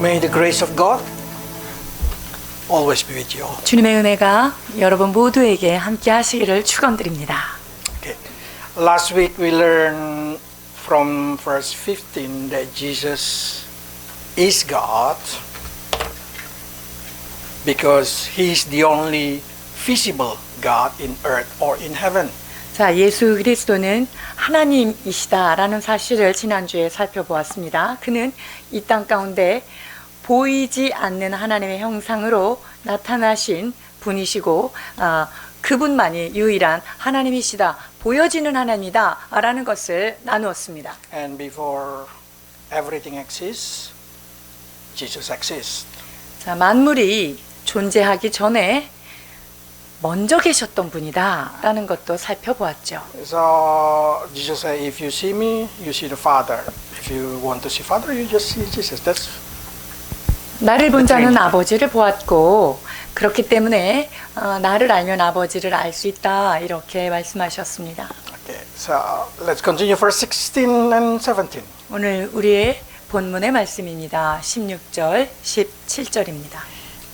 May the grace of God always be with you all. 주님의 은혜가 여러분 모두에게 함께 하시기를 축원드립니다. Okay. Last week we learned from verse 15 that Jesus is God because He is the only visible God in earth or in heaven. 자, 예수 그리스도는 하나님이시다라는 사실을 지난주에 살펴보았습니다. 그는 이 땅 가운데 보이지 않는 하나님의 형상으로 나타나신 분이시고 그분만이 유일한 하나님이시다, 보여지는 하나님이다 라는 것을 나누었습니다. And before everything exists, Jesus exists. 자, 만물이 존재하기 전에 먼저 계셨던 분이다 라는 것도 살펴보았죠. So Jesus said, if you see me, you see the Father. If you want to see Father, you just see Jesus. That's 나를 본 자는 아버지를 보았고 그렇기 때문에 나를 알면 아버지를 알 수 있다 이렇게 말씀하셨습니다. okay. So let's continue verse 16 and 17. 오늘 우리의 본문의 말씀입니다. 16절, 17절입니다.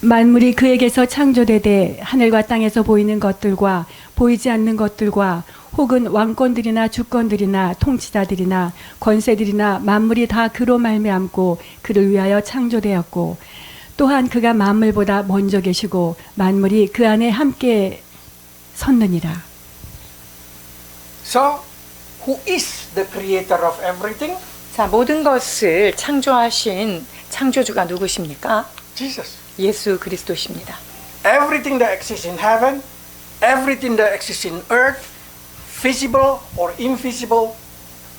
만물이 그에게서 창조되되 하늘과 땅에서 보이는 것들과 보이지 않는 것들과 혹은 왕권들이나 주권들이나 통치자들이나 권세들이나 만물이 다 그로 말미암고 그를 위하여 창조되었고 또한 그가 만물보다 먼저 계시고 만물이 그 안에 함께 섰느니라. So who is the creator of everything? 자, 모든 것을 창조하신 창조주가 누구십니까? Jesus. 예수 그리스도십니다. Everything that exists in heaven, everything that exists in earth, visible or invisible,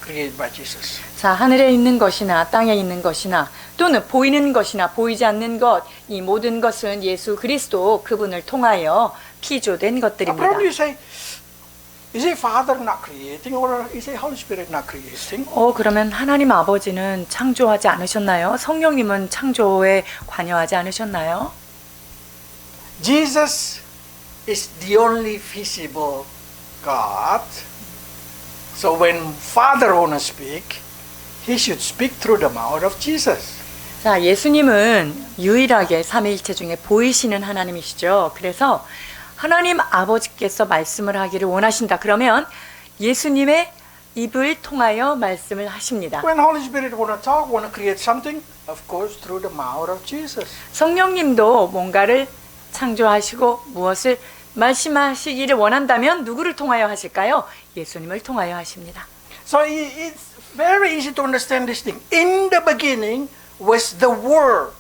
created by Jesus. 자, 하늘에 있는 것이나 땅에 있는 것이나 또는 보이는 것이나 보이지 않는 것, 이 모든 것은 예수 그리스도 그분을 통하여 피조된 것들입니다. Probably you say, is it Father not creating or is it Holy Spirit not creating? 그러면 하나님 아버지는 창조하지 않으셨나요? 성령님은 창조에 관여하지 않으셨나요? Jesus is the only visible God. So when Father want to speak, He should speak through the mouth of Jesus. 자, 예수님은 유일하게 삼위일체 중에 보이시는 하나님이시죠. 그래서 하나님 아버지께서 말씀을 하기를 원하신다. 그러면 예수님의 입을 통하여 말씀을 하십니다. When Holy Spirit want to talk, want to create something, of course through the mouth of Jesus. 성령님도 뭔가를 창조하시고 무엇을 말씀하시기를 원한다면 누구를 통하여 하실까요? 예수님을 통하여 하십니다. So it's very easy to understand this thing. In the beginning was the Word,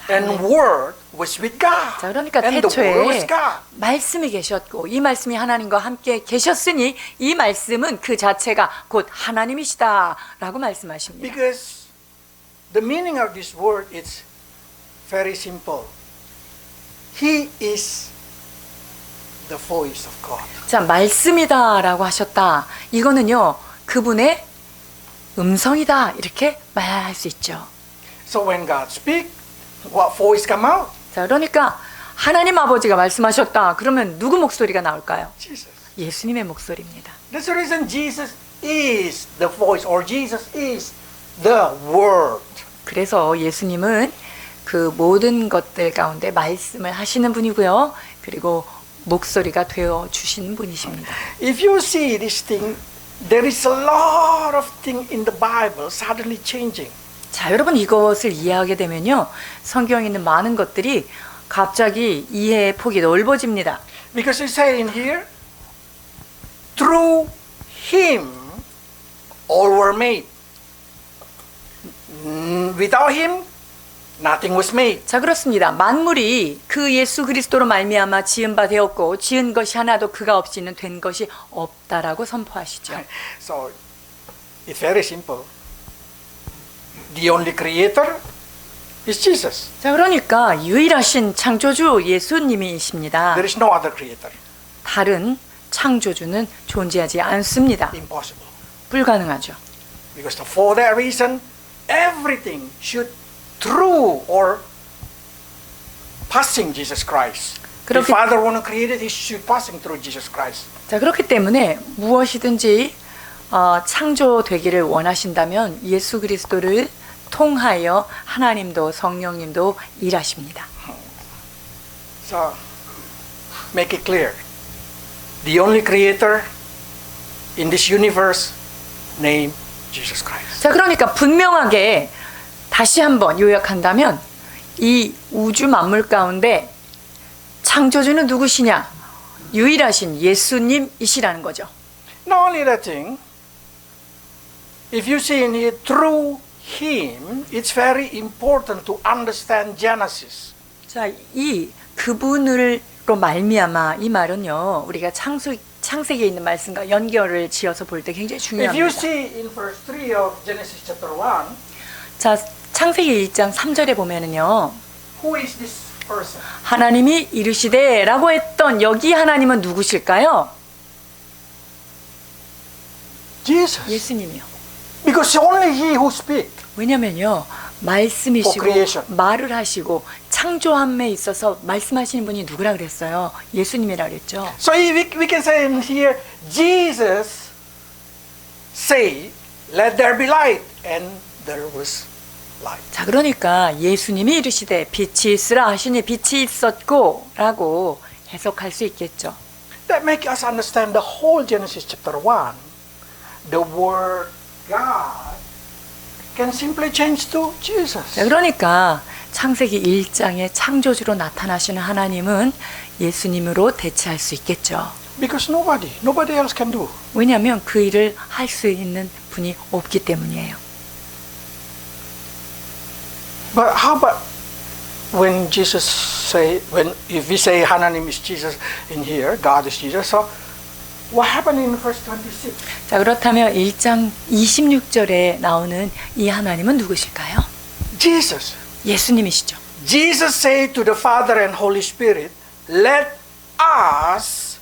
and Word was with God. 자, 그러니까 and the Word was 태초에 God. 말씀이 계셨고 이 말씀이 하나님과 함께 계셨으니 이 말씀은 그 자체가 곧 하나님이시다라고 말씀하십니다. Because the meaning of this word is very simple. He is the voice of God. 자, 말씀이다라고 하셨다. 이거는요, 그분의 음성이다 이렇게 말할 수 있죠. So when God speaks, what voice come out? 자, 그러니까 하나님 아버지가 말씀하셨다. 그러면 누구 목소리가 나올까요? Jesus. 예수님의 목소리입니다. That's the reason Jesus is the voice, or Jesus is the Word. 그래서 예수님은 그 모든 것들 가운데 말씀을 하시는 분이고요. 그리고 목소리가 되어 주시는 분이십니다. If you see this thing, there is a lot of things in the Bible suddenly changing. 자, 여러분 이것을 이해하게 되면요. 성경에 있는 많은 것들이 갑자기 이해의 폭이 넓어집니다. Because it says in here, through Him all were made. Without Him, nothing was made. 자, 그렇습니다. 만물이 그 예수 그리스도로 말미암아 지은 바 되었고 지은 것이 하나도 그가 없이는 된 것이 없다라고 선포하시죠. So, it's very simple. The only creator is Jesus. 자, 그러니까 유일하신 창조주 예수님이십니다. There is no other creator. 다른 창조주는 존재하지 않습니다. Impossible. 불가능하죠. Because for that reason, everything should through or passing Jesus Christ. If Father want to create it, He should passing through Jesus Christ. 자, 그렇기 때문에 무엇이든지 창조되기를 원하신다면 예수 그리스도를 통하여 하나님도 성령님도 일하십니다. So, make it clear. The only creator in this universe, named Jesus Christ. 자, 그러니까 분명하게 다시 한번 요약한다면 이 우주 만물 가운데 창조주는 누구시냐? 유일하신 예수님이시라는 거죠. Not only that thing, if you see in here, through Him, it's very important to understand Genesis. 자, 이 그분으로 말미암아 이 말은요, 우리가 창세기에 있는 말씀과 연결을 지어서 볼 때 굉장히 If you 중요합니다. see in verse 3 of Genesis chapter 1, 자, 창세기 1장 3절에 보면은요, who is this person? 하나님이 이르시되라고 했던 여기 하나님은 누구실까요? Jesus. 예수님이요. Because only He who speaks. 왜냐면요, 말씀이시고 For creation. 말을 하시고 창조함에 있어서 말씀하시는 분이 누구라 그랬어요? 예수님이라 그랬죠. So we can say in here, Jesus say, let there be light, and there was light. 자, 그러니까 예수님이 이르시되 빛이 있으라 하시니 빛이 있었고 라고 해석할 수 있겠죠. That make us understand the whole Genesis chapter 1. The word God can simply change to Jesus. 자, 그러니까 창세기 1장에 창조주로 나타나시는 하나님은 예수님으로 대체할 수 있겠죠. Because nobody else can do. 왜냐하면 그 일을 할 수 있는 분이 없기 때문이에요. But how about when Jesus say, if we say 하나님 is Jesus in here, God is Jesus, so what happened in verse 26? 자, 그렇다면 1장 26절에 나오는 이 하나님은 누구실까요? Jesus. 예수님이시죠. Jesus said to the Father and Holy Spirit, let us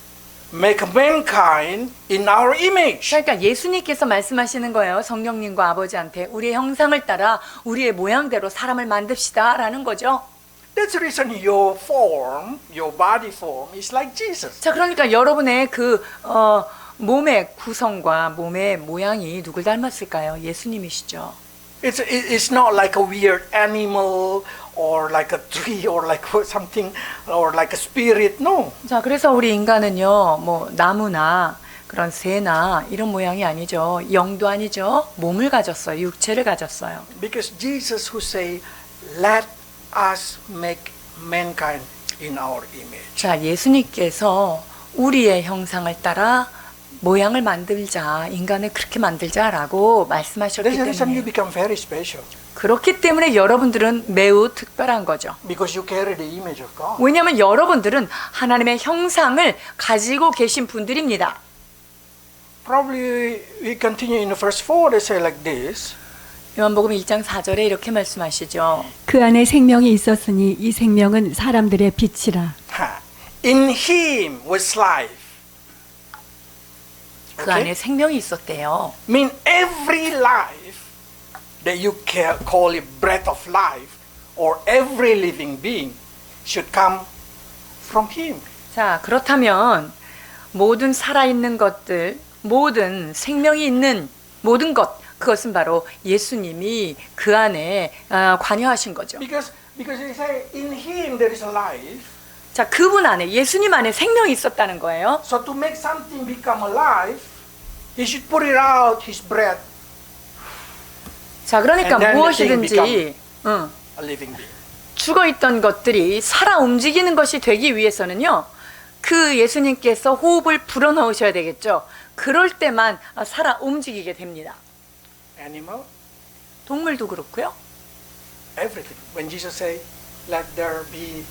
make mankind in our image. 그러니까 예수님께서 말씀하시는 거예요. 성령님과 아버지한테 우리의 형상을 따라 우리의 모양대로 사람을 만듭시다 라는 거죠. That's the reason your form, your body form is like Jesus. 자, 그러니까 여러분의 그 몸의 구성과 몸의 모양이 누굴 닮았을까요? 예수님이시죠. It's not like a weird animal or like a tree or like something or like a spirit. No. 자, 그래서 우리 인간은요, 뭐 나무나 그런 새나 이런 모양이 아니죠. 영도 아니죠. 몸을 가졌어요. 육체를 가졌어요. Because Jesus who say, let us make mankind in our image. 자, 예수님께서 우리의 형상을 따라 모양을 만들자, 인간을 그렇게 만들자라고 말씀하셨기 That's the reason you 때문에 become very special. 그렇기 때문에 여러분들은 매우 특별한 거죠. Because you carry the image of God. 왜냐하면 여러분들은 하나님의 형상을 가지고 계신 분들입니다. Probably we continue in the verse 4, they say like this. 요한복음 1장 4절에 이렇게 말씀하시죠. 그 안에 생명이 있었으니 이 생명은 사람들의 빛이라. In him was life. 그 Okay? 안에 생명이 있었대요. Mean every life that you call it breath of life or every living being should come from him. 자, 그렇다면 모든 살아있는 것들, 모든 생명이 있는 모든 것, 그것은 바로 예수님이 그 안에 관여하신 거죠. Because they say in him there is a life. 자, 그분 안에, 예수님 안에 생명이 있었다는 거예요. So to make something become alive, he should put it out his breath, 자, 그러니까 And then 무엇이든지 the thing 응, a living being. 죽어있던 것들이 살아 움직이는 것이 되기 위해서는요, 그 예수님께서 호흡을 불어넣으셔야 되겠죠. 그럴 때만 살아 움직이게 됩니다. Animal, 동물도 그렇고요. everything. When Jesus say, let there be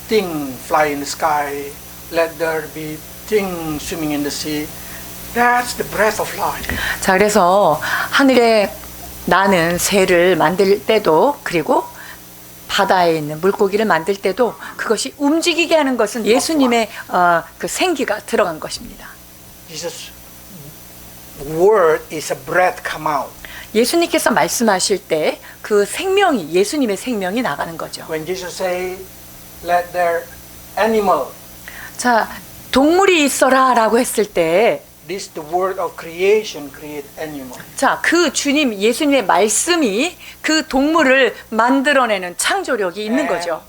thing fly in the sky, let there be thing swimming in the sea, that's the breath of life. 자, 그래서 하늘에 나는 새를 만들 때도, 그리고 바다에 있는 물고기를 만들 때도 그것이 움직이게 하는 것은 예수님의 그 생기가 들어간 것입니다. Jesus' word is a breath come out. 예수님께서 말씀하실 때 그 생명이, 예수님의 생명이 나가는 거죠. When Jesus say, let there animal, 자, 동물이 있어라 라고 했을 때 this the word of creation create animal. 자, 그 주님 예수님의 말씀이 그 동물을 만들어내는 창조력이 있는 거죠.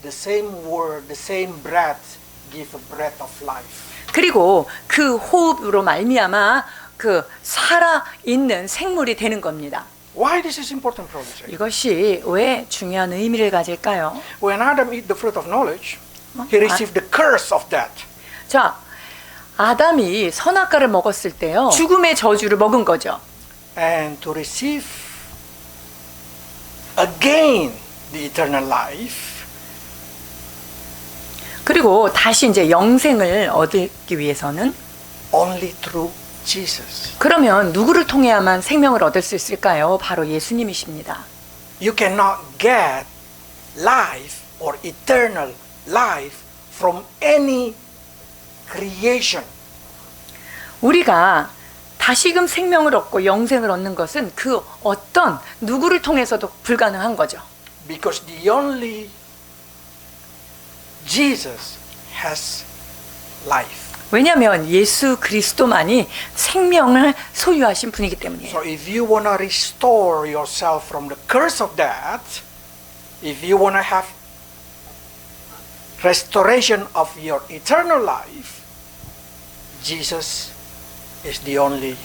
The same word, the same breath give a breath of life. 그리고 그 호흡으로 말미암아 그 살아 있는 생물이 되는 겁니다. Why this is important, brothers? 이것이 왜 중요한 의미를 가질까요? When Adam eat the fruit of knowledge, he received the curse of death. 자, 아담이 선악과를 먹었을 때요, 죽음의 저주를 먹은 거죠. And to receive again the eternal life, 그리고 다시 이제 영생을 얻기 위해서는 only through Jesus. 그러면 누구를 통해야만 생명을 얻을 수 있을까요? 바로 예수님이십니다. You cannot get life or eternal life from any creation. 우리가 다시금 생명을 얻고 영생을 얻는 것은 그 어떤 누구를 통해서도 불가능한 거죠. Because the only Jesus has life. 왜냐하면 예수 그리스도만이 생명을 소유하신 분이기 때문이에요. So if you want to restore yourself from the curse of death, if you want to have restoration of your eternal life, Jesus is the only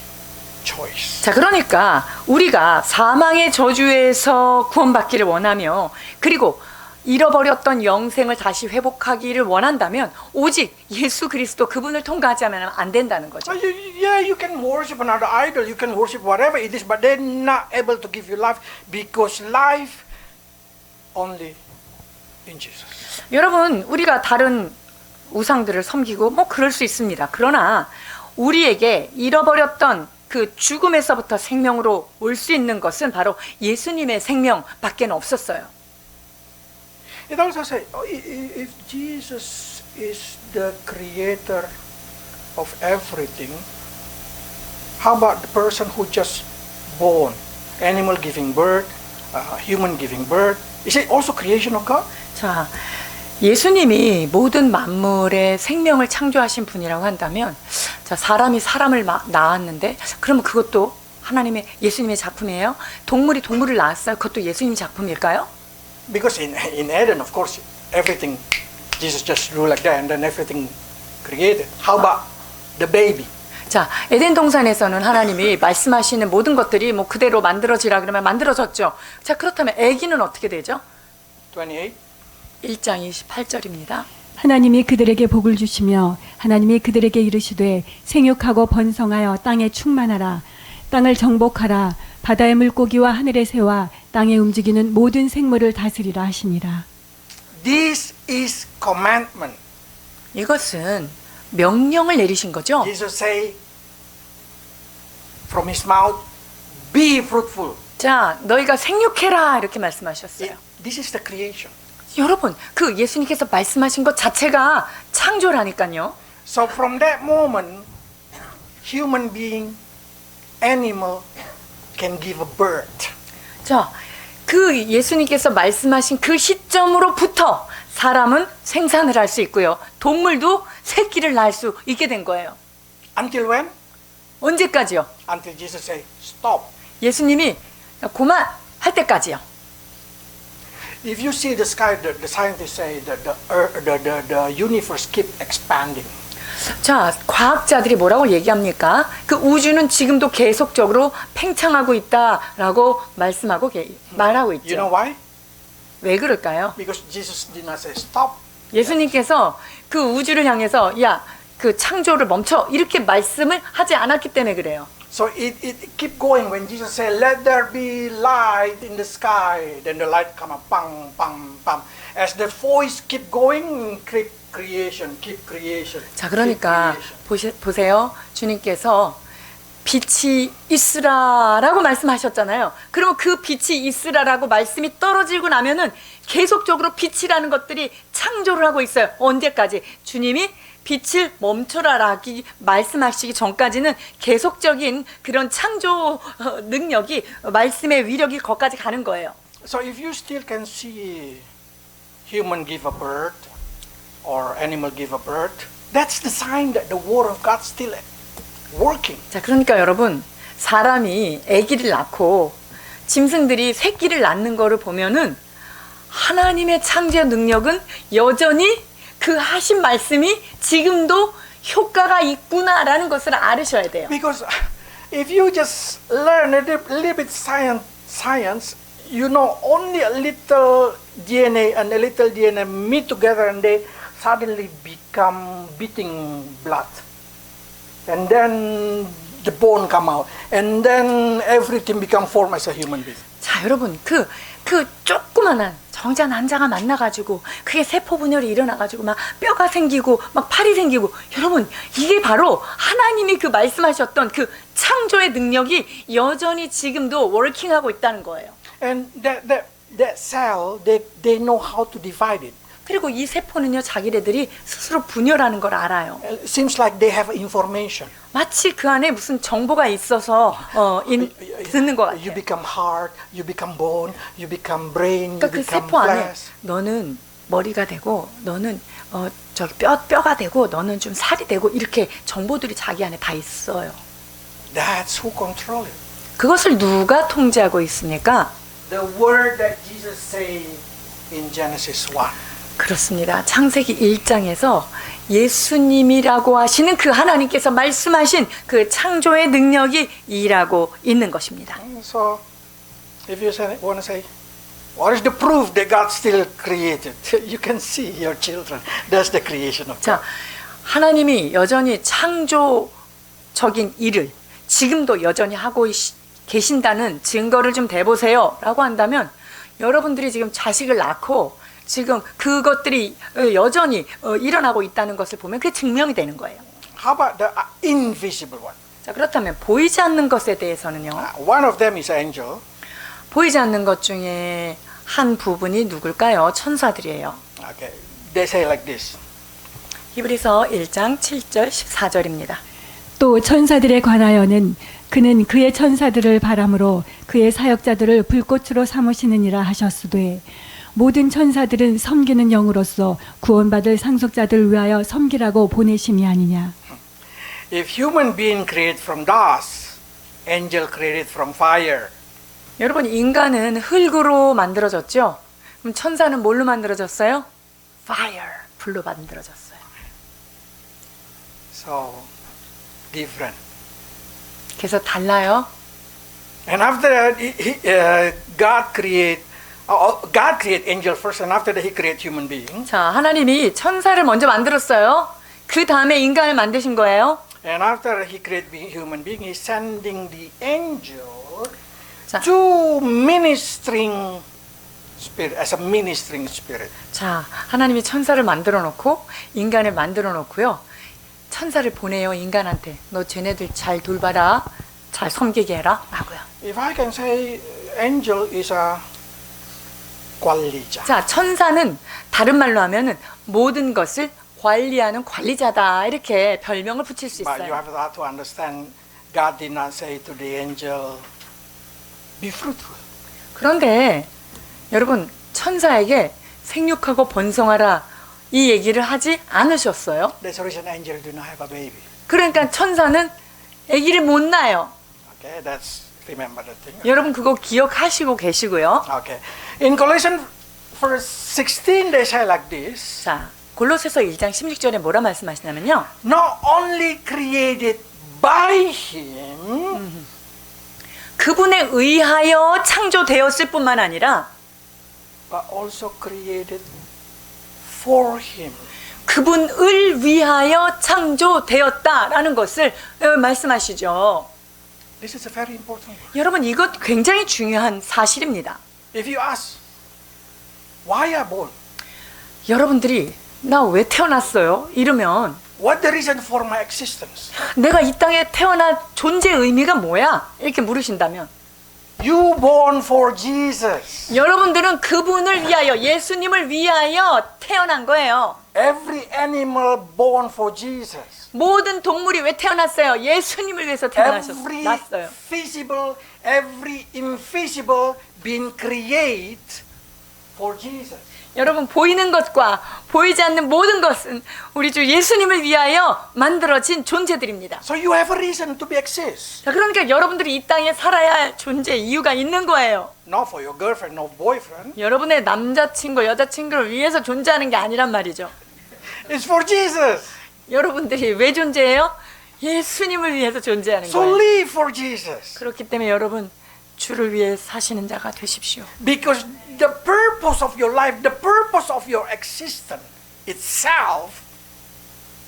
choice. 자, 그러니까 우리가 사망의 저주에서 구원받기를 원하며 그리고 잃어버렸던 영생을 다시 회복하기를 원한다면 오직 예수 그리스도 그분을 통과하지 않으면 안 된다는 거죠. Yeah, you can worship another idol, you can worship whatever it is, but they're not able to give you life because life only in Jesus. 여러분, 우리가 다른 우상들을 섬기고 뭐 그럴 수 있습니다. 그러나 우리에게 잃어버렸던 그 죽음에서부터 생명으로 올 수 있는 것은 바로 예수님의 생명밖에 없었어요. It also says, if Jesus is the creator of everything, how about the person who just born, animal giving birth, human giving birth? Is it also creation of God? 자, 예수님이 모든 만물의 생명을 창조하신 분이라고 한다면, 자, 사람이 사람을 낳았는데, 그러면 그것도 하나님의 예수님의 작품이에요? 동물이 동물을 낳았어요? 그것도 예수님 작품일까요? Because in Eden, of course, everything, Jesus just ruled like that and then everything created. How about the baby? 자, 에덴 동산에서는 하나님이 말씀하시는 모든 것들이 뭐 그대로 만들어지라 그러면 만들어졌죠. 자, 그렇다면 아기는 어떻게 되죠? 28. 1장 28절입니다. 하나님이 그들에게 복을 주시며 하나님이 그들에게 이르시되 생육하고 번성하여 땅에 충만하라. 땅을 정복하라. 바다의 물고기와 하늘의 새와 땅에 움직이는 모든 생물을 다스리라 하시니라. This is commandment. 이것은 명령을 내리신 거죠. Jesus say from his mouth, be fruitful. 자, 너희가 생육해라 이렇게 말씀하셨어요. This is the creation. 여러분, 그 예수님께서 말씀하신 것 자체가 창조라니까요. So from that moment, human being, animal can give a birth. 자, 그 예수님께서 말씀하신 그 시점으로부터 사람은 생산을 할 수 있고요. 동물도 새끼를 낳을 수 있게 된 거예요. Until when? 언제까지요? Until Jesus say, stop. 예수님이 그만 할 때까지요. If you see the sky, the scientists say that the universe keep expanding. 자, 과학자들이 뭐라고 얘기합니까? 그 우주는 지금도 계속적으로 팽창하고 있다라고 말하고 You know 있죠. why? 왜 그럴까요? Because Jesus did not say stop. 예수님께서 그 우주를 향해서 야, 그 창조를 멈춰 이렇게 말씀을 하지 않았기 때문에 그래요. So it keep going. When Jesus said, let there be light in the sky, then the light come up, bang, bang, bang. As the voice keep going, keep creation. 자, 그러니까 보세요. 주님께서 빛이 있으라라고 말씀하셨잖아요. 그러면 그 빛이 있으라라고 말씀이 떨어지고 나면은 계속적으로 빛이라는 것들이 창조를 하고 있어요. 언제까지? 주님이 빛을 멈춰라라기 말씀하시기 전까지는 계속적인 그런 창조 능력이 말씀의 위력이 거기까지 가는 거예요. So if you still can see human give a birth or animal give a birth, that's the sign that the word of God still working. 자, 그러니까 여러분, 사람이 아기를 낳고 짐승들이 새끼를 낳는 거를 보면은 하나님의 창조 능력은 여전히 그 하신 말씀이 지금도 효과가 있구나라는 것을 알으셔야 돼요. Because if you just learn a little bit science, you know only a little DNA and a little DNA meet together and they suddenly become beating blood. And then the bone come out. And then everything become formed as a human being. 자, 여러분, 그 조그만한 정자 난자가 만나가지고 그게 세포 분열이 일어나가지고 막 뼈가 생기고 막 팔이 생기고, 여러분, 이게 바로 하나님이 그 말씀하셨던 그 창조의 능력이 여전히 지금도 워킹하고 있다는 거예요. And that cell, they know how to divide it. 그리고 이 세포는요, 자기네들이 스스로 분열하는 걸 알아요. It seems like they have information. 마치 그 안에 무슨 정보가 있어서 듣는 것 You 같아요. become heart, you become bone, you become brain, 그러니까 you 그 become 세포 안에 flesh. 너는 머리가 되고 너는 저기 뼈가 되고 너는 좀 살이 되고, 이렇게 정보들이 자기 안에 다 있어요. That's who control it. 그것을 누가 통제하고 있습니까? The word that Jesus said in Genesis 1. 그렇습니다. 창세기 1장에서 예수님이라고 하시는 그 하나님께서 말씀하신 그 창조의 능력이 일하고 있는 것입니다. So, if you want to say, what is the proof that God still created? You can see your children. That's the creation of God. 자, 하나님이 여전히 창조적인 일을 지금도 여전히 하고 계신다는 증거를 좀 대보세요 라고 한다면, 여러분들이 지금 자식을 낳고 지금 그것들이 여전히 일어나고 있다는 것을 보면 그게 증명이 되는 거예요. How about the invisible one? 자, 그렇다면 보이지 않는 것에 대해서는요. One of them is angel. 보이지 않는 것 중에 한 부분이 누굴까요? 천사들이에요. Okay, they say like this. 히브리서 1장 7절 14절입니다. 또 천사들에 관하여는 그는 그의 천사들을 바람으로 그의 사역자들을 불꽃으로 삼으시느니라 하셨으되, 모든 천사들은 섬기는 영으로서 구원받을 상속자들 위하여 섬기라고 보내심이 아니냐. If human being created from dust, angel created from fire. 여러분, 인간은 흙으로 만들어졌죠? 그럼 천사는 뭘로 만들어졌어요? Fire, 불로 만들어졌어요. So, different. 그래서 달라요. And after that, God create angel first, and after that He create human being. 자, 하나님이 천사를 먼저 만들었어요. 그 다음에 인간을 만드신 거예요. And after He create human being, He's sending the angel 자. to ministering spirit, as a ministering spirit. 자, 하나님이 천사를 만들어 놓고 인간을 만들어 놓고요. 천사를 보내요, 인간한테. 너 쟤네들 잘 돌봐라, 잘 섬기게 해라 라고요. If I can say, angel is a 관리자. 자, 천사는 다른 말로 하면은 모든 것을 관리하는 관리자다, 이렇게 별명을 붙일 수 But you 있어요. have to understand, God did not say to the angel, be fruitful. 그런데 여러분, 천사에게 생육하고 번성하라 이 얘기를 하지 않으셨어요. That's the reason angel do not have a baby. 그러니까 천사는 아기를 못 낳아요. Okay, that's remember the thing. 여러분, 그거 기억하시고 계시고요. Okay, in Colossians verse 16, they say like this: 자, 골로새서 1장 16절에 뭐라 말씀하시냐면요. not only created by Him, 그분에 의하여 창조되었을 뿐만 아니라 but also created for Him. 그분을 위하여 창조되었다라는 것을 말씀하시죠. This is a very important word. 여러분, 이것 굉장히 중요한 사실입니다. If you ask, why I born? 여러분들이 나 왜 태어났어요? 이러면 What the reason for my existence? 내가 이 땅에 태어난 존재 의미가 뭐야? 이렇게 물으신다면 You born for Jesus. 여러분들은 그분을 위하여, 예수님을 위하여 태어난 거예요. Every animal born for Jesus. 모든 동물이 왜 태어났어요? 예수님을 위해서 Every 태어났어요. visible, every invisible been created for Jesus. 여러분, 보이는 것과 보이지 않는 모든 것은 우리 주 예수님을 위하여 만들어진 존재들입니다. So you have a reason to be exist. 자, 그러니까 여러분들이 이 땅에 살아야 할 존재 이유가 있는 거예요. Not for your girlfriend or boyfriend. 여러분의 남자친구, 여자친구를 위해서 존재하는 게 아니란 말이죠. It's for Jesus. 여러분들이 왜 존재해요? 예수님을 위해서 존재하는 So 거예요. live for Jesus. 그렇기 때문에 여러분, 주를 위해 사시는 자가 되십시오. Because the purpose of your life, the purpose of your existence itself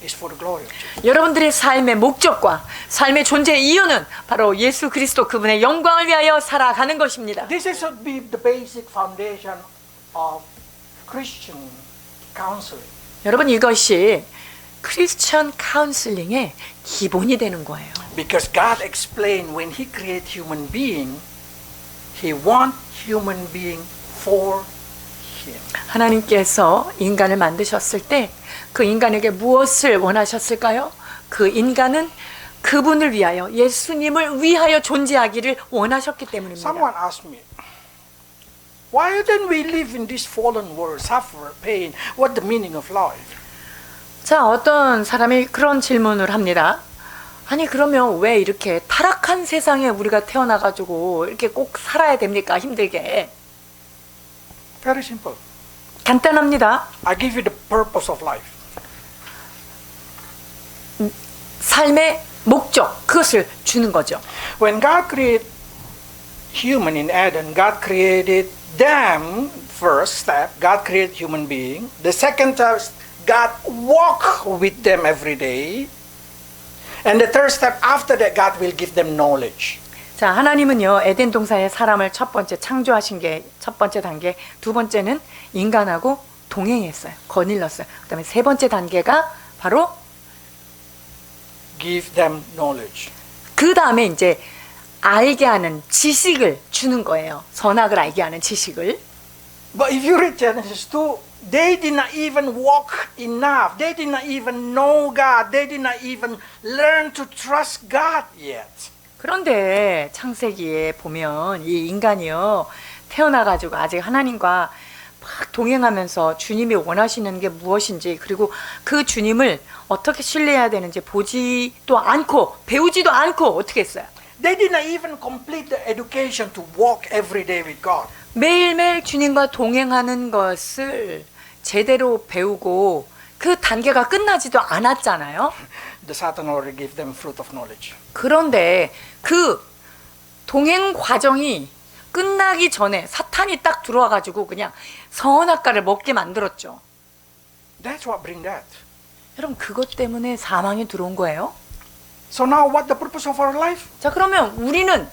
is for the glory of Jesus. 여러분들의 삶의 목적과 삶의 존재의 이유는 바로 예수 그리스도 그분의 영광을 위하여 살아가는 것입니다. This should be the basic foundation of Christian counseling. 여러분, 이것이 크리스천 카운슬링의 기본이 되는 거예요. Because God explained when He created human being, He wants human being for Him. 하나님께서 인간을 만드셨을 때 그 인간에게 무엇을 원하셨을까요? 그 인간은 그분을 위하여, 예수님을 위하여 존재하기를 원하셨기 때문입니다. Someone asked me, why don't we live in this fallen world, suffer, pain? What the meaning of life? 자, 어떤 사람이 그런 질문을 합니다. 아니, 그러면 왜 이렇게 타락한 세상에 우리가 태어나가지고 이렇게 꼭 살아야 됩니까? 힘들게. Very simple. 간단합니다. I give you the purpose of life. 삶의 목적, 그것을 주는 거죠. When God created human in Eden, God created them. First step, God created human being. The second step, God walk with them every day. And the third step, after that, God will give them knowledge. 자, 하나님은요, 에덴 동산에 사람을 첫 번째 창조하신 게 첫 번째 단계, 두 번째는 인간하고 동행했어요. 거닐렀어요. 그 다음에 세 번째 단계가 바로 Give them knowledge. 그 다음에 이제 알게 하는 지식을 주는 거예요. 선악을 알게 하는 지식을. But if you read Genesis 2, they did not even walk enough. They did not even know God. They did not even learn to trust God yet. 그런데 창세기에 보면 이 인간이요, 태어나가지고 아직 하나님과 막 동행하면서 주님이 원하시는 게 무엇인지, 그리고 그 주님을 어떻게 신뢰해야 되는지 보지도 않고 배우지도 않고 어떻게 했어요? They did not even complete the education to walk every day with God. 매일매일 주님과 동행하는 것을 제대로 배우고 그 단계가 끝나지도 않았잖아요. The Satan already gave them fruit of knowledge. 그런데 그 동행 과정이 끝나기 전에 사탄이 딱 들어와가지고 그냥 선악과를 먹게 만들었죠. That's what bring that. 여러분, 그것 때문에 사망이 들어온 거예요. So now what the purpose of our life? 자, 그러면 우리는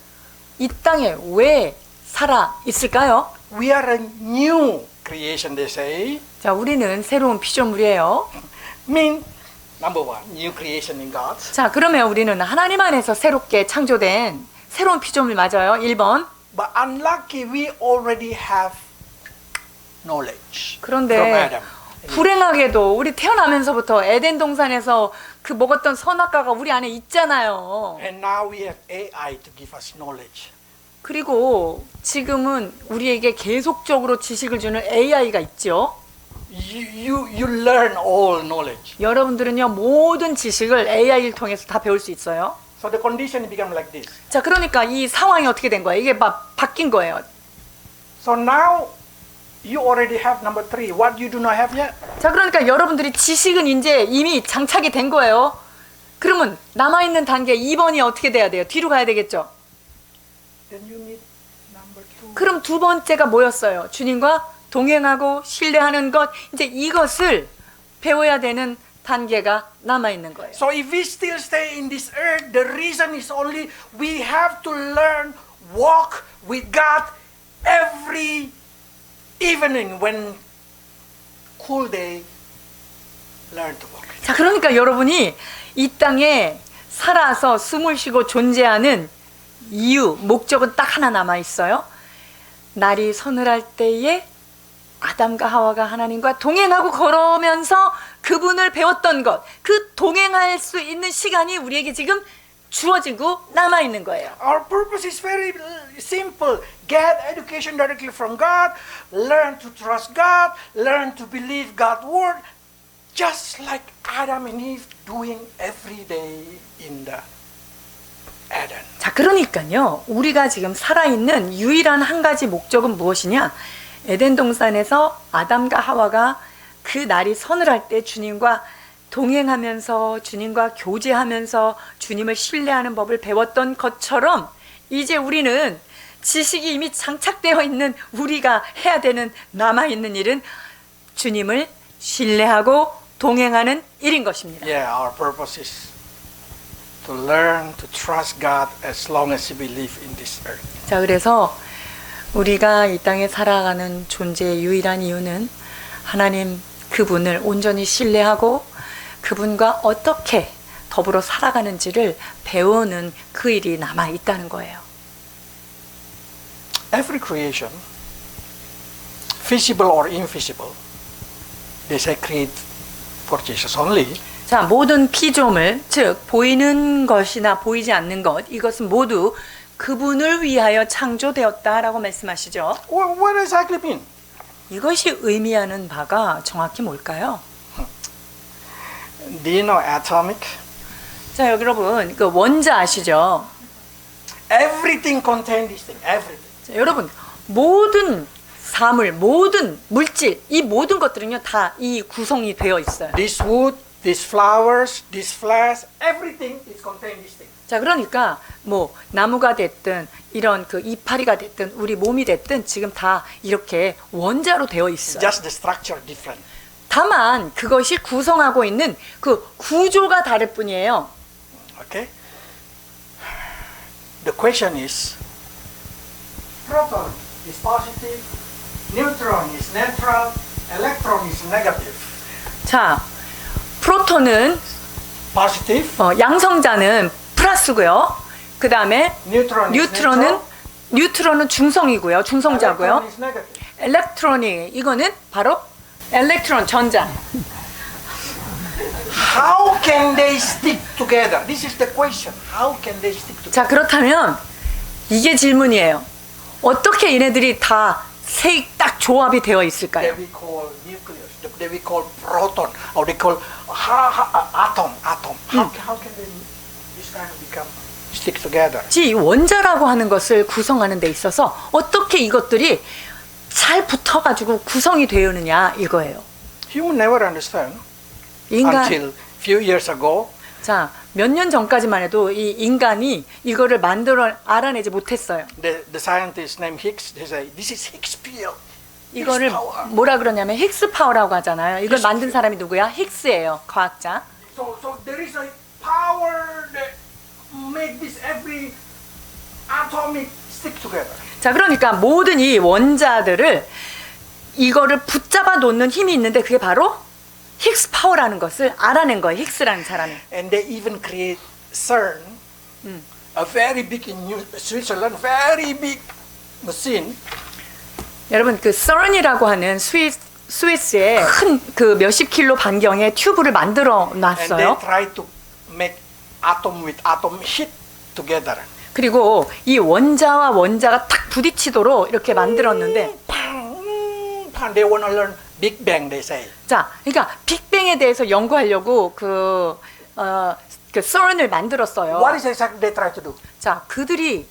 이 땅에 왜 살아 있을까요? We are a new creation, they say. 자, 우리는 새로운 피조물이에요. Mean, number one, new creation in God. 자, 그러면 우리는 하나님 안에서 새롭게 창조된 새로운 피조물 맞아요. 1번. But unlucky, we already have knowledge from 그런데 Adam. 불행하게도 우리 태어나면서부터 에덴 동산에서 그 먹었던 선악과가 우리 안에 있잖아요. And now we have AI to give us knowledge. 그리고 지금은 우리에게 계속적으로 지식을 주는 AI가 있죠. You learn all knowledge. 여러분들은요, 모든 지식을 AI를 통해서 다 배울 수 있어요. So the condition become like this. 자, 그러니까 이 상황이 어떻게 된 거예요? 이게 막 바뀐 거예요. So now you already have number 3. What you do not have yet? 자, 그러니까 여러분들이 지식은 이제 이미 장착이 된 거예요. 그러면 남아있는 단계 2번이 어떻게 돼야 돼요? 뒤로 가야 되겠죠? Then you need number 2. 그럼 두 번째가 뭐였어요? 주님과 동행하고 신뢰하는 것, 이제 이것을 배워야 되는 단계가 남아있는 거예요. So if we still stay in this earth, the reason is only we have to learn walk with God every evening when cool day. Learn to walk. 자, 그러니까 여러분이 이 땅에 살아서 숨을 쉬고 존재하는 이유, 목적은 딱 하나 남아있어요. 날이 서늘할 때에 아담과 하와가 하나님과 동행하고 걸으면서 그분을 배웠던 것, 그 동행할 수 있는 시간이 우리에게 지금 주어지고 남아 있는 거예요. Our purpose is very simple. Get education directly from God, learn to trust God, learn to believe God's word, just like Adam and Eve doing every day in the Eden. 자, 그러니까요. 우리가 지금 살아있는 유일한 한 가지 목적은 무엇이냐? 에덴 동산에서 아담과 하와가 그 날이 서늘할 때 주님과 동행하면서 주님과 교제하면서 주님을 신뢰하는 법을 배웠던 것처럼 이제 우리는 지식이 이미 장착되어 있는 우리가 해야 되는 남아있는 일은 주님을 신뢰하고 동행하는 일인 것입니다. Yeah, our purpose is to learn to trust God as long as we live in this earth. 자, 그래서 우리가 이 땅에 살아가는 존재의 유일한 이유는 하나님 그분을 온전히 신뢰하고 그분과 어떻게 더불어 살아가는지를 배우는 그 일이 남아 있다는 거예요. Every creation, visible or invisible, they say create for Jesus only. 자, 모든 피조물, 즉 보이는 것이나 보이지 않는 것, 이것은 모두 그분을 위하여 창조되었다라고 말씀하시죠. What does exactly mean? 이것이 의미하는 바가 정확히 뭘까요? Do you know atomic? 자, 여러분, 그 원자 아시죠? Everything contains this thing. Everything. 자, 여러분, 모든 사물, 모든 물질, 이 모든 것들은요 다 이 구성이 되어 있어요. This wood, these flowers, this flesh, everything is contained this thing. 자, 그러니까 뭐 나무가 됐든 이런 그 이파리가 됐든 우리 몸이 됐든 지금 다 이렇게 원자로 되어 있어요. Just the structure different. 다만 그것이 구성하고 있는 그 구조가 다를 뿐이에요. Okay? The question is, proton is positive, neutron is neutral, electron is negative. 자, 프로톤은 Positive, 양성자는 플러스고요. 그 다음에 neutron is neutral, 뉴트론은 중성이고요. 중성자고요. electron is negative. 엘렉트론이 이거는 바로 엘렉트론 전자. How can they stick together? This is the question. How can they stick together? 자, 그렇다면 이게 질문이에요. 어떻게 얘네들이 다 세 딱 조합이 되어 있을까요? That we call nucleus, that we call proton, or they call atom. How can they this kind of become stick together? 이 원자라고 하는 것을 구성하는 데 있어서 어떻게 이것들이 잘 붙어가지고 구성이 되느냐 이거예요. Human never understand 인간, until few years ago. 자, 몇 년 전까지만 해도 이 인간이 이거를 만들어 알아내지 못했어요. The scientist named Higgs, they say this is Higgs field. 이거를 뭐라 그러냐면 힉스 파워라고 하잖아요. 이걸 만든 사람이 누구야? 힉스예요, 과학자. So there is a power that make this every atomic stick together. 자, 그러니까 모든 이 원자들을 이거를 붙잡아 놓는 힘이 있는데 그게 바로 힉스 파워라는 것을 알아낸 거예요. 힉스라는 사람이. And they even create CERN, a very big in Switzerland, very big machine. 여러분, 그 CERN이라고 하는 스위스의 큰 그 몇십 킬로 반경의 튜브를 만들어 And 놨어요. they try to make atom with atom hit together. 그리고 이 원자와 원자가 탁 부딪히도록 이렇게 만들었는데, They want to learn Big Bang, they say. 자, 그러니까 빅뱅에 대해서 연구하려고 그 CERN을 만들었어요. What is exactly they try to do? 자, 그들이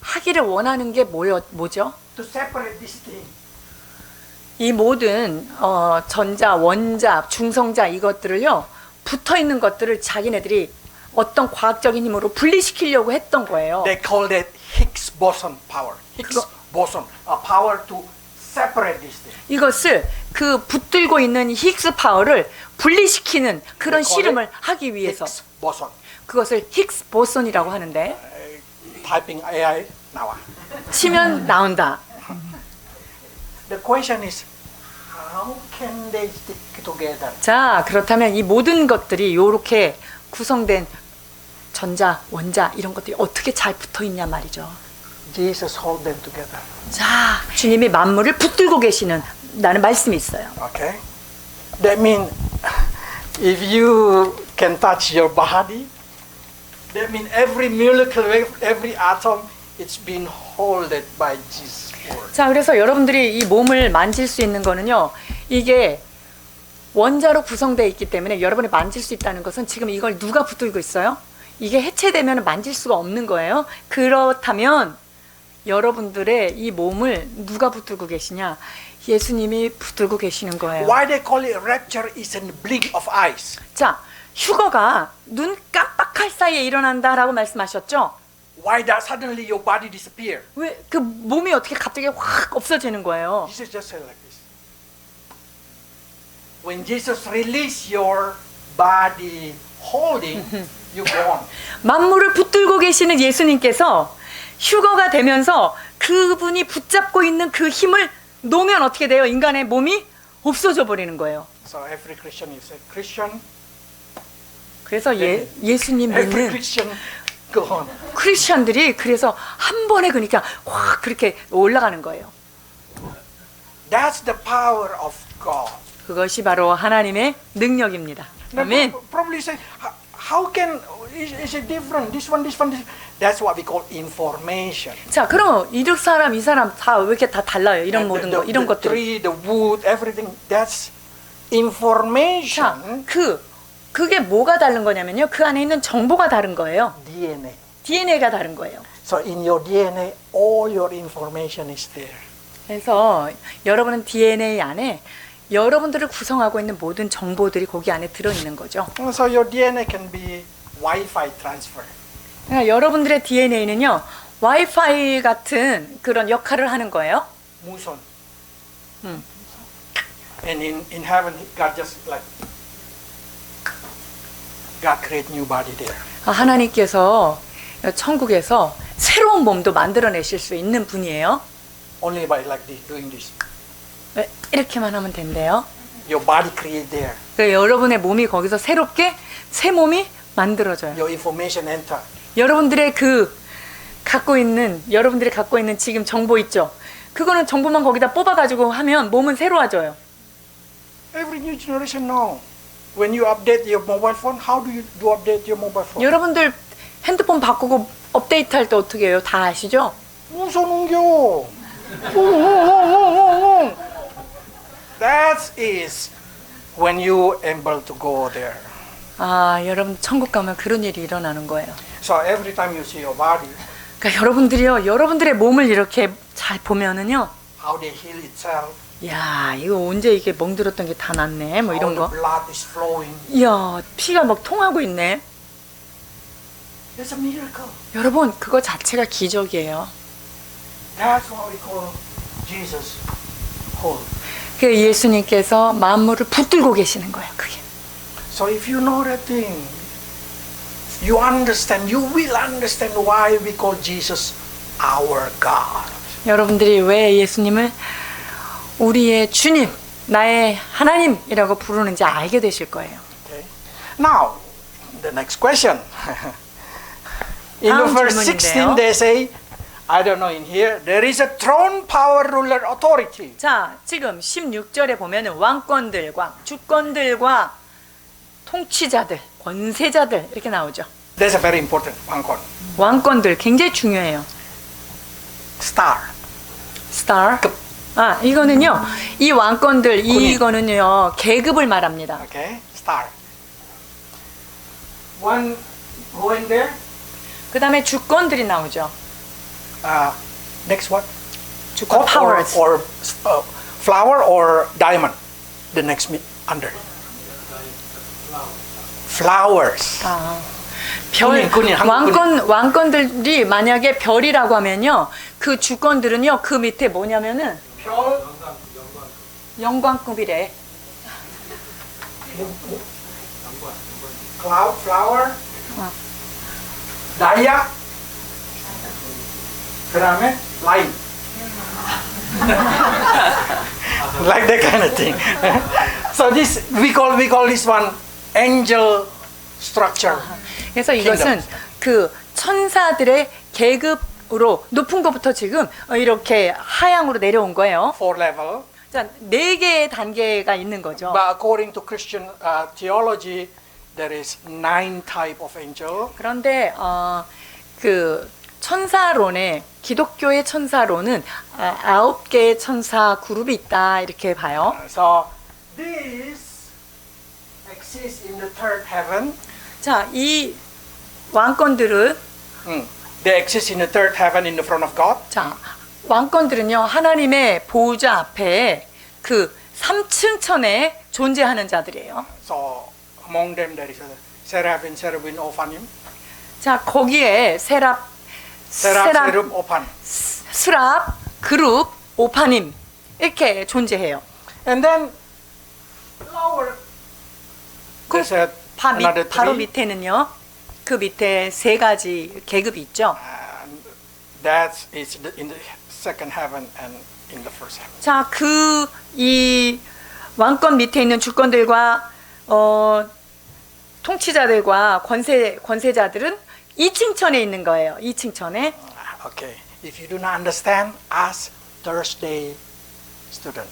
하기를 원하는 게 뭐죠? To separate this thing. 이 모든 전자, 원자, 중성자 이것들을요, 붙어 있는 것들을 자기네들이 어떤 과학적인 힘으로 분리시키려고 했던 거예요. They call that Higgs boson power. Higgs boson, a power to separate this thing. 이것을 그 붙들고 있는 힉스 파워를 분리시키는 그런 They call 실험을 it 하기 위해서 Higgs boson. 그것을 힉스 보선이라고 하는데 Typing AI 나와. 치면 나온다. The question is, how can they stick together? 자, 그렇다면 이 모든 것들이 이렇게 구성된 전자, 원자 이런 것들이 어떻게 잘 붙어 있냐 말이죠. Jesus hold them together. 자, 주님이 만물을 붙들고 계시는 나는 말씀이 있어요. Okay? That means if you can touch your body That means every molecule, every atom, it's been holded by Jesus' word. 자, 그래서 여러분들이 이 몸을 만질 수 있는 거는요. 이게 원자로 구성되어 있기 때문에 여러분이 만질 수 있다는 것은 지금 이걸 누가 붙들고 있어요? 이게 해체되면 만질 수가 없는 거예요. 그렇다면 여러분들의 이 몸을 누가 붙들고 계시냐? 예수님이 붙들고 계시는 거예요. Why they call it rapture is in the blink of eyes. 자, 휴거가 눈 깜빡할 사이에 일어난다라고 말씀하셨죠? Why that suddenly your body disappear? 왜 그 몸이 어떻게 갑자기 확 없어지는 거예요? Jesus just said like this. When Jesus release your body holding, you go on. 만물을 붙들고 계시는 예수님께서 휴거가 되면서 그분이 붙잡고 있는 그 힘을 놓으면 어떻게 돼요? 인간의 몸이 없어져 버리는 거예요. So every Christian is a Christian. 그래서 예수님 Every 믿는 Christian go on. 크리스천들이 그래서 한 번에 그러니까 확 그렇게 올라가는 거예요. That's the power of God. 그것이 바로 하나님의 능력입니다. Now, 아멘. probably say, how can is it different? This one. That's what we call information. 자, 그럼 이쪽 사람 이 사람 다 왜 이렇게 다 달라요? 이런 모든 거 이런 the 것들. tree, the wood, everything. That's 자, information. 그게 뭐가 다른 거냐면요. 그 안에 있는 정보가 다른 거예요. DNA. DNA가 다른 거예요. So in your DNA, all your information is there. 그래서 여러분은 DNA 안에 여러분들을 구성하고 있는 모든 정보들이 거기 안에 들어 있는 거죠. So your DNA can be Wi-Fi transfer. 그러니까 여러분들의 DNA는요. 와이파이 같은 그런 역할을 하는 거예요. Muson. And in heaven, God just like God create new body there. 하나님께서 천국에서 새로운 몸도 만들어내실 수 있는 분이에요. Only by like this, doing this. 이렇게만 하면 된대요. Your body create there. 그러니까 여러분의 몸이 거기서 새롭게 새 몸이 만들어져요. Your information enter. 여러분들이 갖고 있는 지금 정보 있죠. 그거는 정보만 거기다 뽑아가지고 하면 몸은 새로워져요. Every new generation now, when you update your mobile phone, how do you update your mobile phone? 여러분들 핸드폰 바꾸고 업데이트할 때 어떻게 해요? 다 아시죠? 무슨 옮겨? That is when you able to go there. 아, 여러분 천국 가면 그런 일이 일어나는 거예요. So every time you see your body, 그러니까 여러분들의 몸을 이렇게 잘 보면은요. how they heal itself, 야, 이거 언제 이게 멍들었던 게 다 났네. 뭐 이런 how 거. the blood is flowing. 이야, 피가 막 통하고 있네. It's a miracle. 여러분, 그거 자체가 기적이에요. That's what we call Jesus whole. 그 예수님께서 만물을 붙들고 계시는 거예요. 그게. So if you know that thing, you understand, you will understand why we call Jesus our God. 여러분들이 왜 예수님을 우리의 주님, 나의 하나님이라고 부르는지 알게 되실 거예요. Okay. Now, the next question. In the 다음 verse 질문인데요. 16 they say, I don't know in here, there is a throne, power, ruler, authority. 자, 지금 16절에 보면은 왕권들과 주권들과 통치자들, 권세자들 이렇게 나오죠. That's a very important 왕권. 왕권들 굉장히 중요해요. Star. 스타. 아, 이거는요. 이 왕권들 군인. 이거는요. 계급을 말합니다. Okay, star. One go in there. 그다음에 주권들이 나오죠. Next what? 주권 Cup or, powers. or flower or diamond. The next under. Flowers. 아, 별 군인, 한국 왕권들이 만약에 별이라고 하면요. 그 주권들은요. 그 밑에 뭐냐면은 별. 영광급이래. Cloud, flower. 어. 다이아. 그다음에 line. Like that kind of thing. So this we call this one angel structure. 그래서 이것은 그 천사들의 계급으로 높은 것부터 지금 이렇게 하향으로 내려온 거예요. 4 level. 자, 4개의 단계가 있는 거죠. But according to Christian theology, there is 9 type of angel. 그런데 그 천사론에 기독교의 천사론은 9개의 천사 그룹이 있다 이렇게 봐요. So this exists in the third heaven. 자, 이 왕권들은 They exist in the third heaven in the front of God. 자, 왕권들은요 하나님의 보호자 앞에 그 3층 천에 존재하는 자들이에요. So among them there is a seraphim, cherubim, ophanim. 자, 거기에 세랍, Cherub, ophan. 스랍, 그룹, 오파님 이렇게 존재해요. And then lower there's a, another 바로 three. 밑에는요. 그 밑에 3가지 계급이 있죠. And that is in the second heaven and in the first heaven. 자, 이 왕권 밑에 있는 주권들과 통치자들과 권세자들은 2층 천에 있는 거예요. 2층 천에. Okay. If you do not understand, ask Thursday student.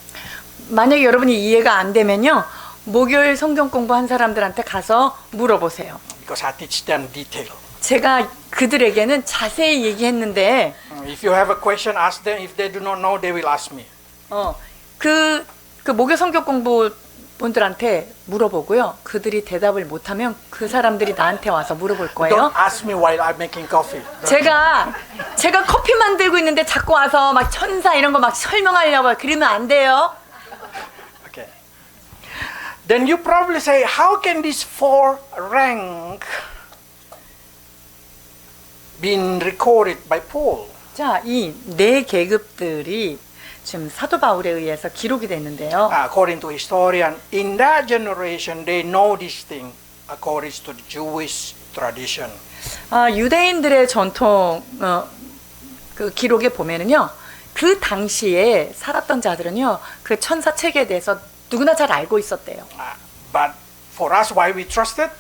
만약에 여러분이 이해가 안 되면요. 목요일 성경 공부한 사람들한테 가서 물어보세요. Because I teach them detail. 제가 그들에게는 자세히 얘기했는데 If you have a question, ask them. If they do not know, they will ask me. 그 목요 성경 공부 분들한테 물어보고요. 그들이 대답을 못하면 그 사람들이 나한테 와서 물어볼 거예요. Don't ask me while I'm making coffee. 제가 커피 만들고 있는데 자꾸 와서 막 천사 이런 거 막 설명하려고 그러면 안 돼요. Okay. Then you probably say, how can these 4 rank been recorded by Paul? 자, 이 4계급들이 지금 사도 바울에 의해서 기록이 됐는데요. According to historian, in that generation, they know this thing according to the Jewish tradition. 유대인들의 전통 그 기록에 보면은요. 그 당시에 살았던 자들은요. 그 천사 체계에 대해서 누구나 잘 알고 있었대요. But for us, why we trusted?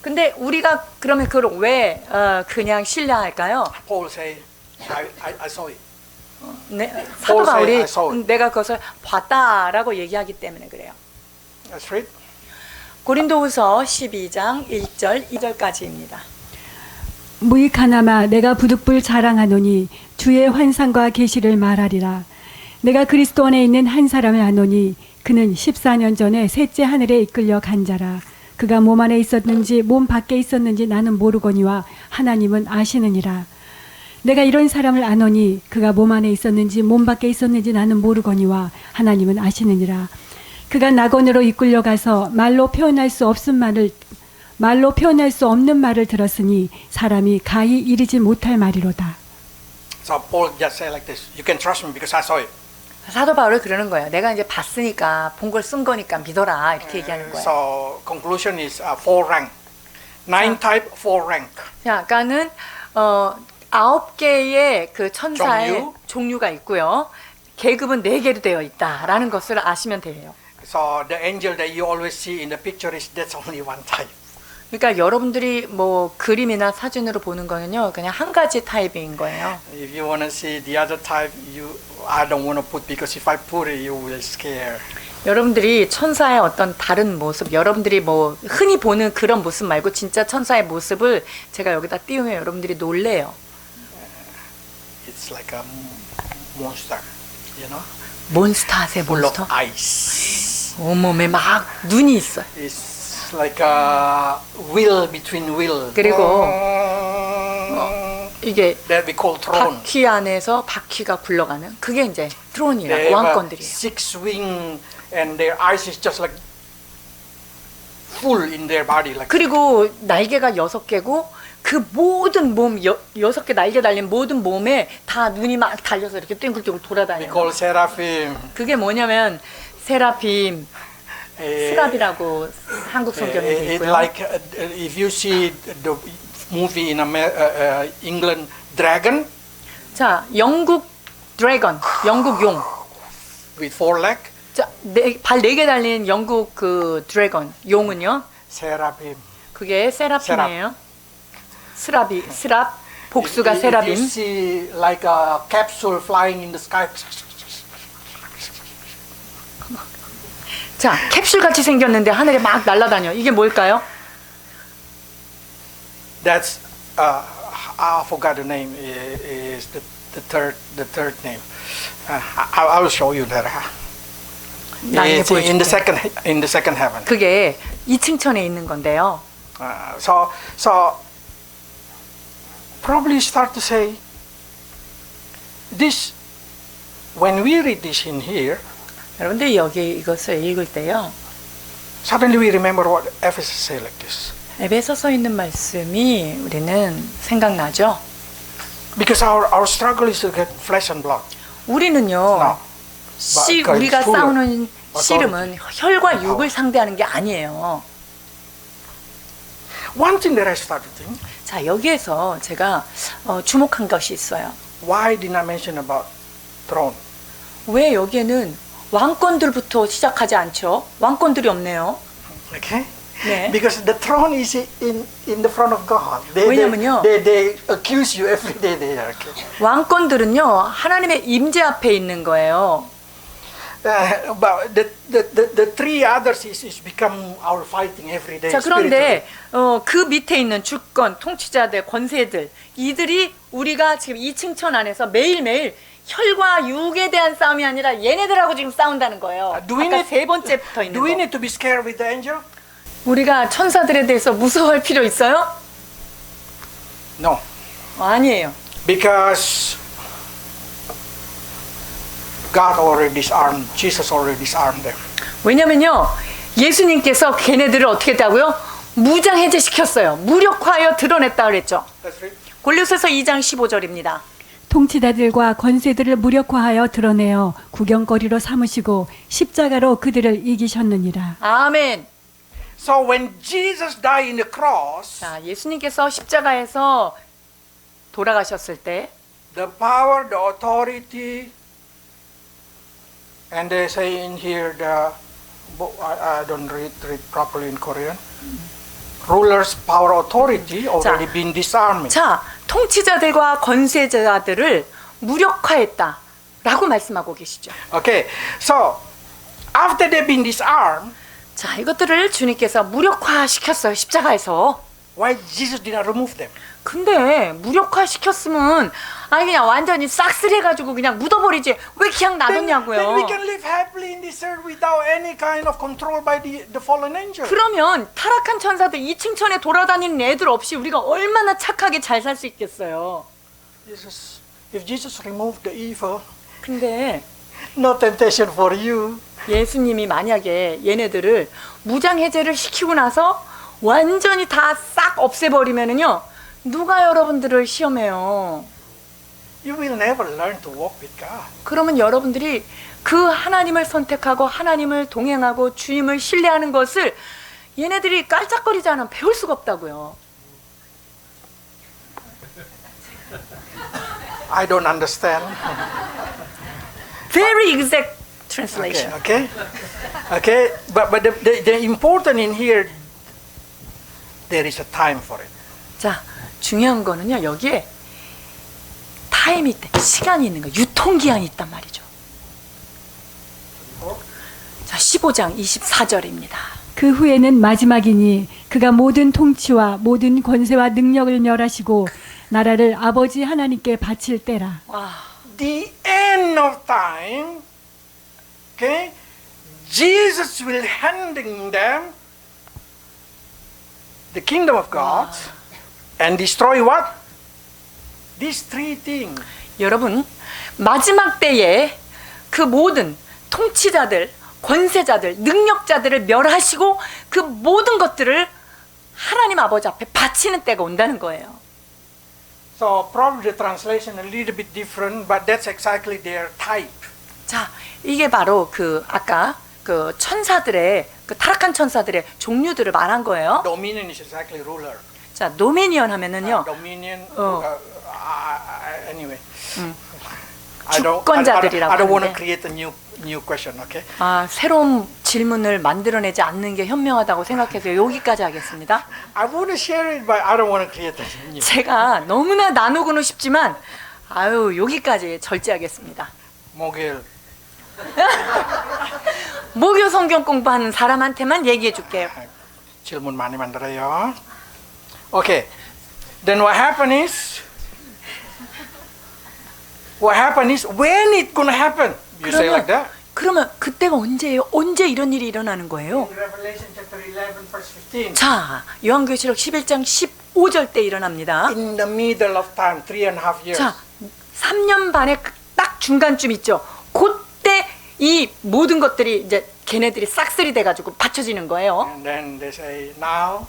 근데 우리가 그러면 그걸 왜 그냥 신뢰할까요? Paul say, I saw it. 네, 사도 바울이 I saw it. 내가 그것을 봤다라고 얘기하기 때문에 그래요. Let's read. 고린도후서 12장 1절 2절까지입니다. 무익하나마 내가 부득불 자랑하노니 주의 환상과 계시를 말하리라. 내가 그리스도 안에 있는 한 사람을 아노니 그는 14년 전에 셋째 하늘에 이끌려 간 자라. 그가 몸 안에 있었는지 몸 밖에 있었는지 나는 모르거니와 하나님은 아시느니라. 내가 이런 사람을 아노니 그가 몸 안에 있었는지 몸 밖에 있었는지 나는 모르거니와 하나님은 아시느니라. 그가 낙원으로 이끌려가서 말로 표현할 수 없는 말을 들었으니 사람이 가히 이르지 못할 말이로다. So Paul just say like this, you can trust me because I saw it. 사도 바울이 그러는 거예요. 내가 이제 봤으니까 본 걸 쓴 거니까 믿어라 이렇게 얘기하는 거예요. So conclusion is 4 rank. 9 type, 4 rank. 자, 그러니까는 9개의 그 천사의 종류가 있고요. 계급은 4개로 되어 있다라는 것을 아시면 돼요. So the angel that you always see in the picture is that's only one type. 그러니까 여러분들이 뭐 그림이나 사진으로 보는 거는요. 그냥 한 가지 타입인 거예요. If you want to see the other type, I don't want to put because if I put it, you will scare. 여러분들이 천사의 어떤 다른 모습, 여러분들이 뭐 흔히 보는 그런 모습 말고 진짜 천사의 모습을 제가 여기다 띄우면 여러분들이 놀래요. It's like a monster, you know? 몬스터 아세요? Full of 몬스터? eyes. 온몸에 막 눈이 있어요. It's like a wheel between wheel. 그리고 이게 That we call throne. 바퀴 안에서 바퀴가 굴러가는 그게 이제 They 트론이라 have 왕권들이에요. 6 wing and their eyes is just like full in their body. Like 그리고 날개가 6개고 그 모든 몸 6개 날개 달린 모든 몸에 다 눈이 막 달려서 이렇게 땡글땡글 we 돌아다녀요. call seraphim. 그게 뭐냐면 세라핌, 스랍이라고 한국 성경에 돼 It's 있고요. like if you see the movie in England, Dragon 자, 영국 드래곤, 영국 용. with 4 legs, 자, 발 4개 달린 영국 그 드래곤, 용은요. seraphim. 그게 세라핌이에요. 스랍, 복수가 If you 세라핌. see like a capsule flying in the sky, 자, 캡슐 같이 생겼는데 하늘에 막 날아다녀. 이게 뭘까요? That's I forgot the name. Is the third name? I will show you later. 나중에 It's in the 보여줄게. second heaven. 그게 2층천에 있는 건데요. So probably start to say this when we read this in here. 여러분들 여기 이것을 읽을 때요. Suddenly we remember what Ephesus say like this. 에베소서 있는 말씀이 우리는 생각나죠. Because our struggle is to get flesh and blood. 우리는요. No. 우리가 But 싸우는 씨름은 혈과 육을 상대하는 게 아니에요. One thing that I started thinking, 자, 여기에서 제가 주목한 것이 있어요. why did I mention about throne? 왜 여기에는 왕권들부터 시작하지 않죠? 왕권들이 없네요. Okay? 네. Because the throne is in the front of God. 왜냐면요. They accuse you every day there. Okay? 왕권들은요, 하나님의 임재 앞에 있는 거예요. But the three others is become our fighting every day. 자, 그런데 그 밑에 있는 주권, 통치자들, 권세들, 이들이 우리가 지금 이 층천 안에서 매일매일 혈과 육에 대한 싸움이 아니라 얘네들하고 지금 싸운다는 거예요. Do we 아까 need- 세 번째 붙어 있는 Do we 거. need to be scared with the angel? 우리가 천사들에 대해서 무서워할 필요 있어요? No, 아니에요. because God already disarmed. Jesus already disarmed them. 왜냐면요, 예수님께서 걔네들을 어떻게 했다고요? 무장해제 시켰어요. 무력화하여 드러냈다 그랬죠. Let's read. 골로새서 2장 15절입니다. 통치자들과 권세들을 무력화하여 드러내어 구경거리로 삼으시고 십자가로 그들을 이기셨느니라. 아멘. So when Jesus died in the cross, 자, 예수님께서 십자가에서 돌아가셨을 때 the power, the authority, and they say in here I don't read properly in Korean. Rulers, power, authority already 자. been disarmed. 자, 통치자들과 권세자들을 무력화했다라고 말씀하고 계시죠. Okay, so after they've been disarmed, 자, 이것들을 주님께서 무력화시켰어요. 십자가에서. why Jesus did not remove them? 근데 무력화시켰으면 아니 그냥 완전히 싹쓸이해가지고 그냥 묻어버리지 왜 그냥 Then 놔뒀냐고요. we can live happily in this earth without any kind of control by the fallen angel. 그러면 타락한 천사들 2층천에 돌아다니는 애들 없이 우리가 얼마나 착하게 잘 살 수 있겠어요. If Jesus removed the evil, 근데 no temptation for you. 예수님이 만약에 얘네들을 무장해제를 시키고 나서 완전히 다 싹 없애버리면은요 누가 여러분들을 시험해요. You will never learn to walk with God. 그러면 여러분들이 그 하나님을 선택하고 하나님을 동행하고 주님을 신뢰하는 것을 얘네들이 깔짝거리지 않으면 배울 수가 없다고요. I don't understand. Very exact translation. Okay. But the important in here, there is a time for it. 자, 중요한 거는요. 여기에 타임이 있다. 시간이 있는 거. 유통기한이 있단 말이죠. 자, 15장 24절입니다. 그 후에는 마지막이니 그가 모든 통치와 모든 권세와 능력을 멸하시고 나라를 아버지 하나님께 바칠 때라. 와, The end of time, okay, Jesus will handing them the kingdom of God and destroy what? These three things. 여러분, 마지막 때에 그 모든 통치자들, 권세자들, 능력자들을 멸하시고 그 모든 것들을 하나님 아버지 앞에 바치는 때가 온다는 거예요. So probably the translation a little bit different, but that's exactly their type. 자, 이게 바로 그 아까 그 천사들의 그 타락한 천사들의 종류들을 말한 거예요. Dominion is exactly ruler. 자, 도미니언 하면은요. Dominion. Anyway. 주권자들이라고 I don't want to 하는데. create a new question. Okay. 아, 새로운 질문을 만들어내지 않는 게 현명하다고 생각해서 여기까지 하겠습니다. I want to share it, but I don't want to create a new. 제가 너무나 나누고는 싶지만 아유, 여기까지 절제하겠습니다. 목요일. 목요 성경 공부하는 사람한테만 얘기해 줄게요. 질문 많이 만들어요. Okay. Then what happened is when it gonna happen? You say like that. 그러면 그때가 언제예요? 언제 이런 일이 일어나는 거예요? In Revelation chapter 11 verse 15. 자, 요한계시록 11장 15절 때 일어납니다. In the middle of time, 3.5 years. 자, 3년 반의 딱 중간쯤 있죠. 그때 이 모든 것들이 이제 걔네들이 싹쓸이 돼가지고 받쳐지는 거예요. And then they say, now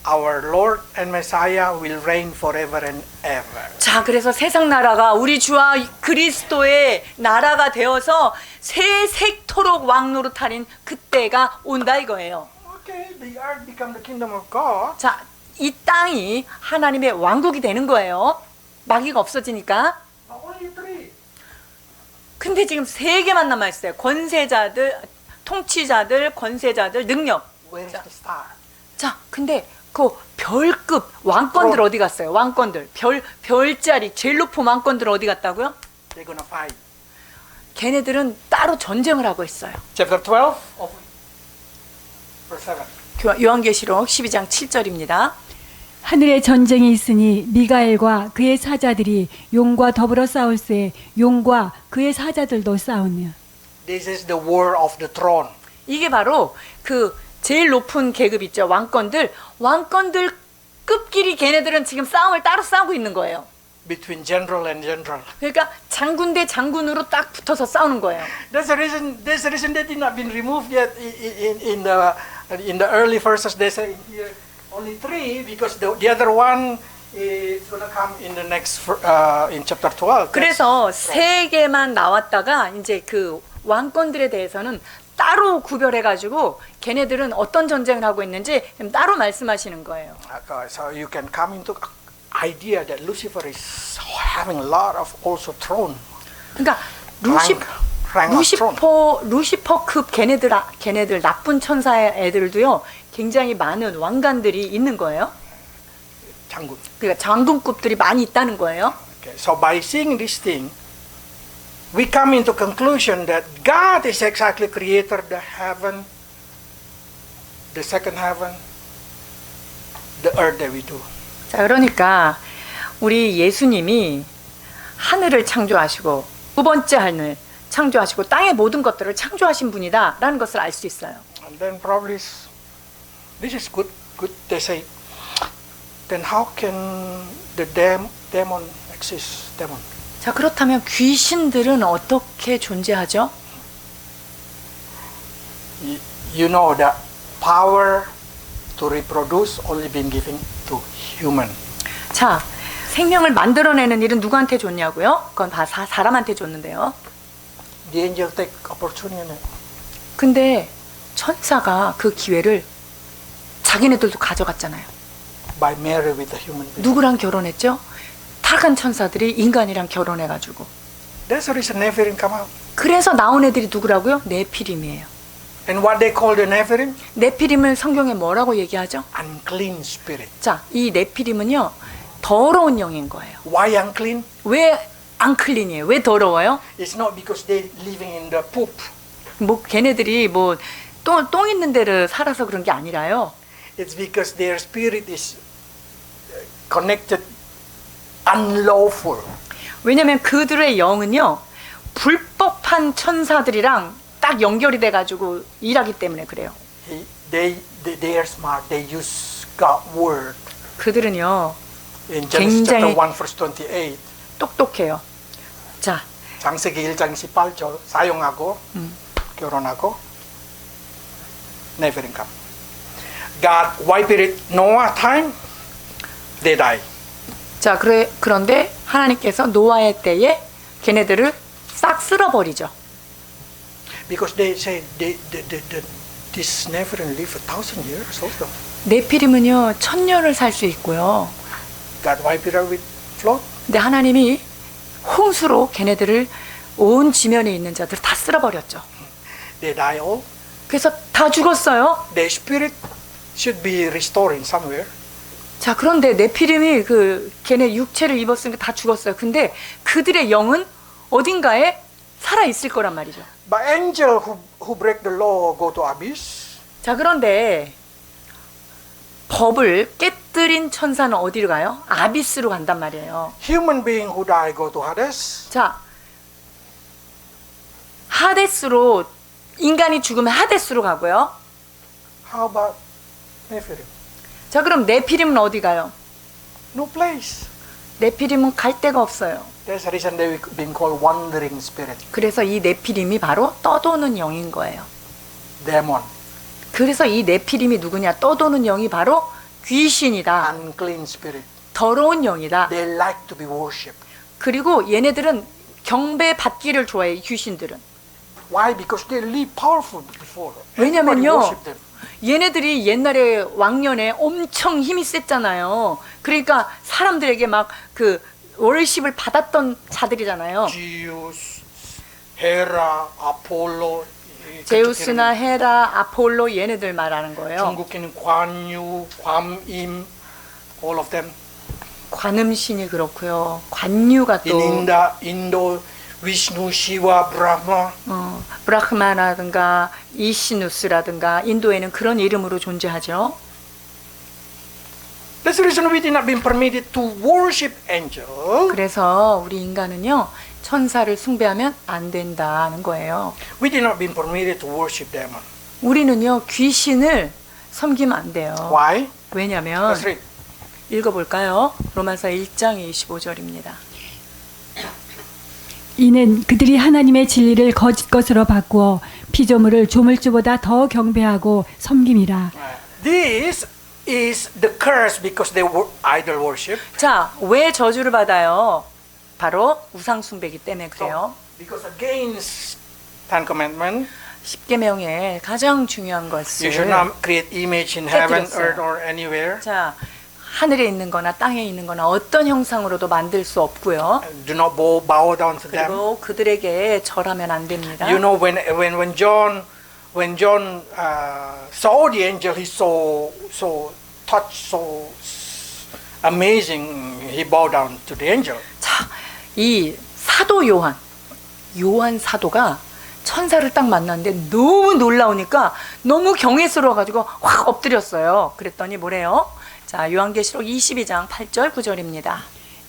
our Lord and Messiah will reign forever and ever. 자, 그래서 세상 나라가 우리 주와 그리스도의 나라가 되어서 세세토록 왕노릇하는 그때가 온다 이거예요. Okay, the earth become the kingdom of God. 자, 이 땅이 하나님의 왕국이 되는 거예요. 마귀가 없어지니까. But only 3. 근데 지금 3개만 남아있어요. 권세자들, 통치자들, 권세자들, 능력. Where is the star? 자, 근데 그 별급 왕권들 어디 갔어요? 왕권들. 별자리, 제일 높은 왕권들 어디 갔다고요? They're gonna fight. 걔네들은 따로 전쟁을 하고 있어요. Chapter 12 of verse 7. 요한계시록 12장 7절입니다. 하늘에 전쟁이 있으니 미가엘과 그의 사자들이 용과 더불어 싸울세 용과 그의 사자들도 싸우며. This is the war of the throne. 이게 바로 그 제일 높은 계급 있죠. 왕권들 급끼리 걔네들은 지금 싸움을 따로 싸우고 있는 거예요. Between general and general. 그러니까 장군 대 장군으로 딱 붙어서 싸우는 거예요. That's the reason that did not been removed yet in the early verses. They say here only 3 because the other one is gonna come in the next in chapter 12. 그래서 3개만 나왔다가 이제 그 왕권들에 대해서는 따로 구별해가지고 걔네들은 어떤 전쟁을 하고 있는지 따로 말씀하시는 거예요. Okay, so you can come into idea that Lucifer is having a lot of also throne. 그러니까 rank of throne. 루시퍼급 걔네들 나쁜 천사의 애들도요 굉장히 많은 왕관들이 있는 거예요. 장군. 그러니까 장군급들이 많이 있다는 거예요. Okay, so by seeing this thing, we come into conclusion that God is exactly creator the heaven, the second heaven, the earth that we do. 자, 그러니까 우리 예수님이 하늘을 창조하시고 두 번째 하늘 창조하시고 땅의 모든 것들을 창조하신 분이다라는 것을 알 수 있어요. And then probably this is good. They say, then how can the demon exist? Demon. 자, 그렇다면 귀신들은 어떻게 존재하죠? You know that power to reproduce only been given to human. 자, 생명을 만들어내는 일은 누구한테 줬냐고요? 그건 다 사람한테 줬는데요. The angel take opportunity. 근데 천사가 그 기회를 자기네들도 가져갔잖아요. By marry with a human being. 누구랑 결혼했죠? 타락한 천사들이 인간이랑 결혼해가지고. That's the reason Nephilim come out. 그래서 나온 애들이 누구라고요? 네피림이에요. And what they call the Nephilim? 네피림을 성경에 뭐라고 얘기하죠? Unclean spirit. 자, 이 네피림은요 더러운 영인 거예요. Why unclean? 왜 안 클린이에요? 왜 더러워요? It's not because they living in the poop. 뭐 걔네들이 뭐 똥 있는 데를 살아서 그런 게 아니라요. It's because their spirit is connected unlawful. 왜냐면 그들의 영은요 불법한 천사들이랑 딱 연결이 돼가지고 일하기 때문에 그래요. They are smart. They use God's word. 그들은요 In Genesis chapter 굉장히 1 verse 28. 똑똑해요. 자, 창세기 1장 18절 사용하고 결혼하고 Nephilim come. God wiped it Noah time. They die. 자, 그런데 하나님께서 노아의 때에 걔네들을 싹 쓸어버리죠. Because they say this Nephilim live 1,000 years also. 네피림은요 1000년을 살 수 있고요. God wiped it out with flood. 근데 하나님이 홍수로 걔네들을 온 지면에 있는 자들 다 쓸어버렸죠. They die all. 그래서 다 죽었어요. Their spirit should be restored in somewhere. 자, 그런데 네피림이 걔네 육체를 입었으니까 다 죽었어요. 근데 그들의 영은 어딘가에 살아 있을 거란 말이죠. But angel who break the law go to abyss. 자, 그런데 법을 깨뜨린 천사는 어디로 가요? 아비스로 간단 말이에요. Human being who die go to Hades. 자, 하데스로 인간이 죽으면 하데스로 가고요. How about Nephilim? 자, 그럼 네피림은 어디 가요? No place. 네피림은 갈 데가 없어요. There's a reason they've been called wandering spirit, 그래서 이 네피림이 바로 떠도는 영인 거예요. demon, 그래서 이 네피림이 누구냐? 떠도는 영이 바로 귀신이다. unclean spirit. 더러운 영이다. They like to be worshipped. 그리고 얘네들은 경배 받기를 좋아해. 귀신들은. Why? Because they live powerful before. 왜냐면요. Everybody worship them. 얘네들이 옛날에 왕년에 엄청 힘이 셌잖아요. 그러니까 사람들에게 막 그 월십을 받았던 자들이잖아요. Zeus, Hera, Apollo. 제우스나 헤라, 아폴로 얘네들 말하는 거예요. 중국에는 관유, 관임, all of them. 관음신이 그렇고요. 관유가 또 In Indo, Vishnu, Shiva, Brahma. 브라흐마라든가 이시누스라든가 인도에는 그런 이름으로 존재하죠. That's the reason we did not be permitted to worship angel. 그래서 우리 인간은요 천사를 숭배하면 안 된다는 거예요. We did not be permitted to worship demon. 우리는요 귀신을 섬기면 안 돼요. Why? 왜냐면 Let's read. 읽어볼까요? 로마서 1장 25절입니다. 이는 그들이 하나님의 진리를 거짓 것으로 바꾸어 피조물을 조물주보다 더 경배하고 섬김이라. This is the curse because they were idol worship. 자, 왜 저주를 받아요? 바로 우상 숭배기 때문에 그래요. Because against Ten Commandments, 십계명의 가장 중요한 you should 것을 not create image in heaven, 깨뜨렸어요. earth, or anywhere. 자, 하늘에 있는 거나 땅에 있는 거나 어떤 형상으로도 만들 수 없고요. Do not bow down to them. 그리고 그들에게 절하면 안 됩니다. You know when John saw the angel, he so touched, so amazing. He bowed down to the angel. 자, 이 사도 요한 사도가 천사를 딱 만났는데 너무 놀라우니까 너무 경외스러워가지고 확 엎드렸어요. 그랬더니 뭐래요? 자, 요한계시록 22장 8절 9절입니다.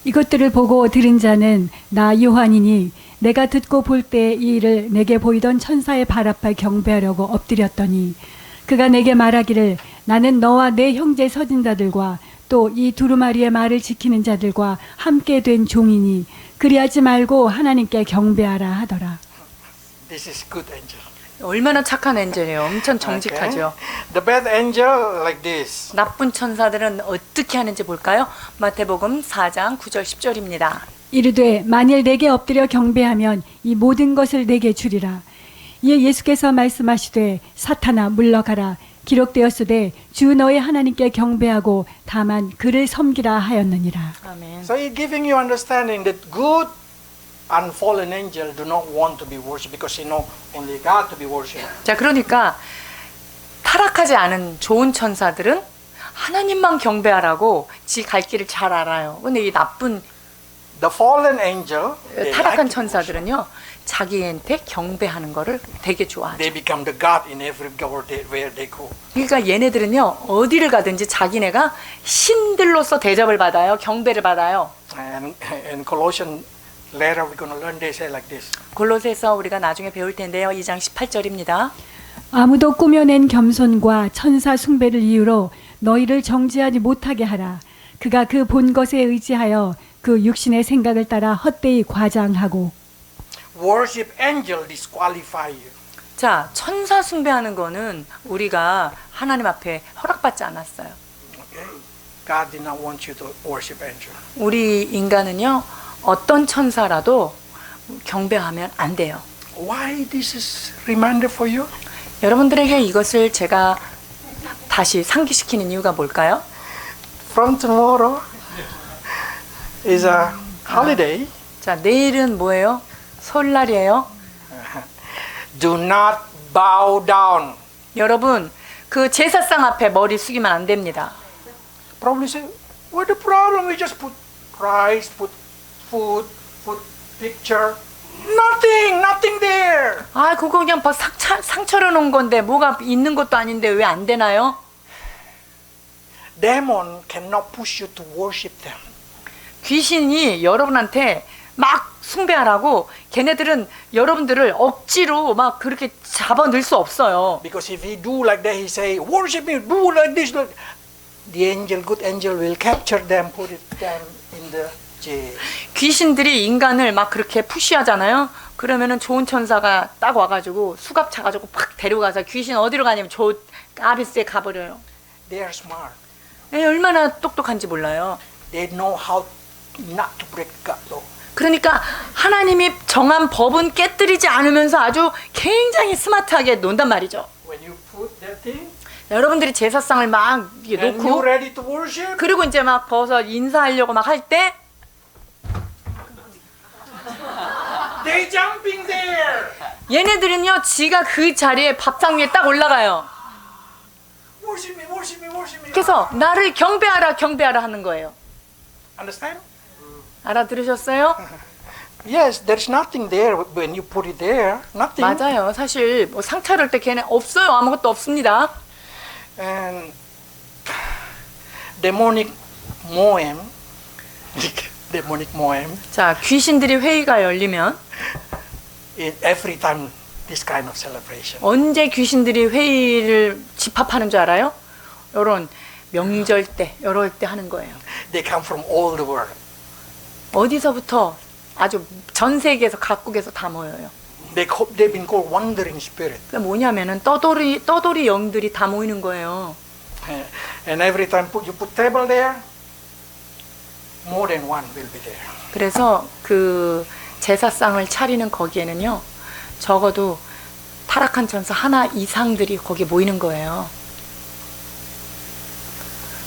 이것들을 보고 들은 자는 나 요한이니 내가 듣고 볼 때 이 일을 내게 보이던 천사의 발 앞에 경배하려고 엎드렸더니 그가 내게 말하기를 나는 너와 내 형제 서진자들과 또 이 두루마리의 말을 지키는 자들과 함께 된 종이니 그리하지 말고 하나님께 경배하라 하더라. This is good angel. 얼마나 착한 엔젤이에요. 엄청 정직하죠. Okay. The bad angel like this. 나쁜 천사들은 어떻게 하는지 볼까요? 마태복음 4장 9절 10절입니다. 이르되 만일 내게 엎드려 경배하면 이 모든 것을 내게 주리라. 이에 예수께서 말씀하시되 사탄아 물러가라. 기록되었으되 주 너의 하나님께 경배하고 다만 그를 섬기라 하였느니라. 아멘. So he's giving you understanding that good unfallen angel do not want to be worshipped because they know only God to be worshipped. 자, 그러니까 타락하지 않은 좋은 천사들은 하나님만 경배하라고 지 갈 길을 잘 알아요. 근데 이 나쁜 The fallen angel, they 타락한 like to 천사들은요 자기한테 경배하는 거를 되게 좋아하죠. they become the God in every where they go. 그러니까 얘네들은요 어디를 가든지 자기네가 신들로서 대접을 받아요. 경배를 받아요. And in Colossians later we're going to learn they say like this. 골로새서 우리가 나중에 배울 텐데요. 2장 18절입니다. 아무도 꾸며낸 겸손과 천사 숭배를 이유로 너희를 정죄하지 못하게 하라. 그가 그 본 것에 의지하여 그 육신의 생각을 따라 헛되이 과장하고. Worship angel disqualify you. 자, 천사 숭배하는 거는 우리가 하나님 앞에 허락받지 않았어요. Okay? God did not want you to worship angel. 우리 인간은요 어떤 천사라도 경배하면 안 돼요. Why this is reminder for you? 여러분들에게 이것을 제가 다시 상기시키는 이유가 뭘까요? From tomorrow is a holiday. 자, 내일은 뭐예요? 설날이에요. Do not bow down. 여러분, 그 제사상 앞에 머리 숙이면 안 됩니다. Probably say, what the problem? We just put rice, put food, put picture. Nothing there. 아, 그거 그냥 상처로 놓은 건데 뭐가 있는 것도 아닌데 왜 안 되나요? demon cannot push you to worship them. 귀신이 여러분한테 막 숭배하라고 걔네들은 여러분들을 억지로 막 그렇게 잡아 넣을 수 없어요. Because if he do like that, he say, worship me, do like this. The angel, good angel will capture them, put them in the jail. 귀신들이 인간을 막 그렇게 푸시하잖아요. 그러면은 좋은 천사가 딱 와가지고 수갑 차가지고 팍 데려가서 귀신 어디로 가냐면 저 아비스에 가버려요. They are smart. 얼마나 똑똑한지 몰라요. They know how not to break God law. 그러니까 하나님이 정한 법은 깨뜨리지 않으면서 아주 굉장히 스마트하게 논단 말이죠. When you put that thing, 여러분들이 제사상을 막 이렇게 and you 놓고 ready to worship, 그리고 이제 막 벗어 인사하려고 막 할 때 they jumping there. 얘네들은요 지가 그 자리에 밥상 위에 딱 올라가요. Worship me, worship me, worship me. 그래서 나를 경배하라 경배하라 하는 거예요. Understand? 알아들으셨어요? Yes, there's nothing there when you put it there. Nothing. 맞아요. 사실 뭐 상 차릴 때 걔네 없어요. 아무것도 없습니다. And demonic moem, demonic moem, 자, 귀신들이 회의가 열리면 in every time this kind of celebration. 언제 귀신들이 회의를 집합하는 줄 알아요? 요런 명절 때, 이럴 때 하는 거예요. They come from all the world. 어디서부터 아주 전 세계에서 각국에서 다 모여요. They've been called wandering spirit. 그게 뭐냐면은 떠돌이 영들이 다 모이는 거예요. And every time you put table there, more than one will be there. 그래서 그 제사상을 차리는 거기에는요, 적어도 타락한 천사 하나 이상들이 거기 모이는 거예요.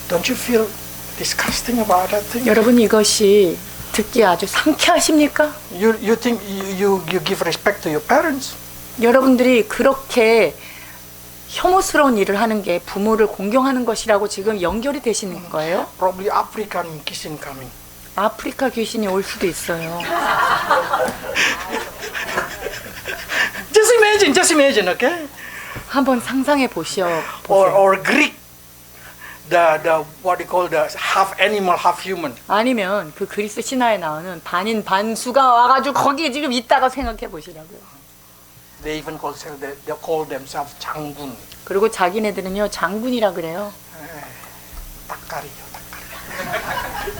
Don't you feel disgusting about that thing? 여러분 이것이 듣기 아주 상쾌하십니까? You think you give respect to your parents? 여러분들이 그렇게 혐오스러운 일을 하는 게 부모를 공경하는 것이라고 지금 연결이 되시는 거예요? Probably African kissing coming. 아프리카 귀신이 올 수도 있어요. Just imagine, okay? 한번 상상해 보세요. Or Greek, the what you call the half animal, half human. 아니면 그 그리스 신화에 나오는 반인 반수가 와가지고 거기에 지금 있다가 생각해 보시라고요. They even call themselves 장군. 그리고 자기네들은요 장군이라 그래요. 닭가리요, 닭가리.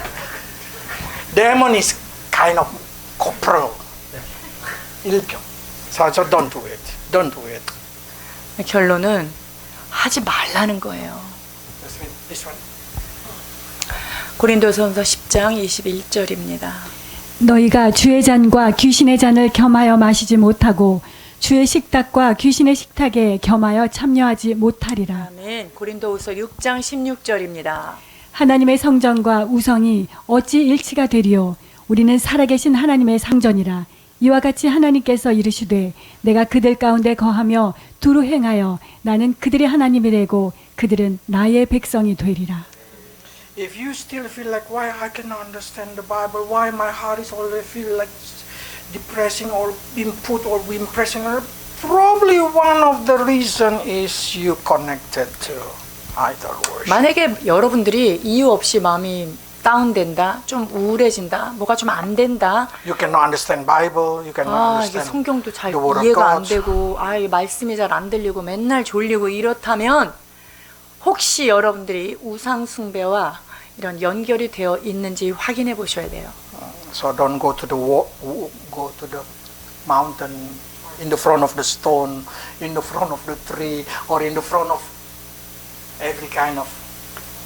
Demon is kind of corporal. 일병. So don't do it. Don't do it. 결론은 하지 말라는 거예요. This one. 고린도전서 10장 21절입니다. 너희가 주의 잔과 귀신의 잔을 겸하여 마시지 못하고 주의 식탁과 귀신의 식탁에 겸하여 참여하지 못하리라. 아멘. 고린도후서 6장 16절입니다. 하나님의 성전과 우성이 어찌 일치가 되리요? 우리는 살아계신 하나님의 상전이라. 이와 같이 하나님께서 이르시되 내가 그들 가운데 거하며 두루 행하여 나는 그들의 하나님이 되고 그들은 나의 백성이 되리라. If you still feel like why I cannot understand the Bible, why my heart is always feel like depressing or input or impressing, probably one of the reason is you connected to idol worship. 만약에 여러분들이 이유 없이 마음이 다운된다, 좀 우울해진다, 뭐가 좀 안 된다. You cannot understand Bible, you cannot 이게 understand 성경도 잘 the Word of 이해가 안 God. 되고, 이 말씀이 잘 안 들리고 맨날 졸리고 이렇다면 혹시 여러분들이 우상 숭배와 이런 연결이 되어 있는지 확인해 보셔야 돼요. So don't go to the go to the mountain in the front of the stone, in the front of the tree, or in the front of every kind of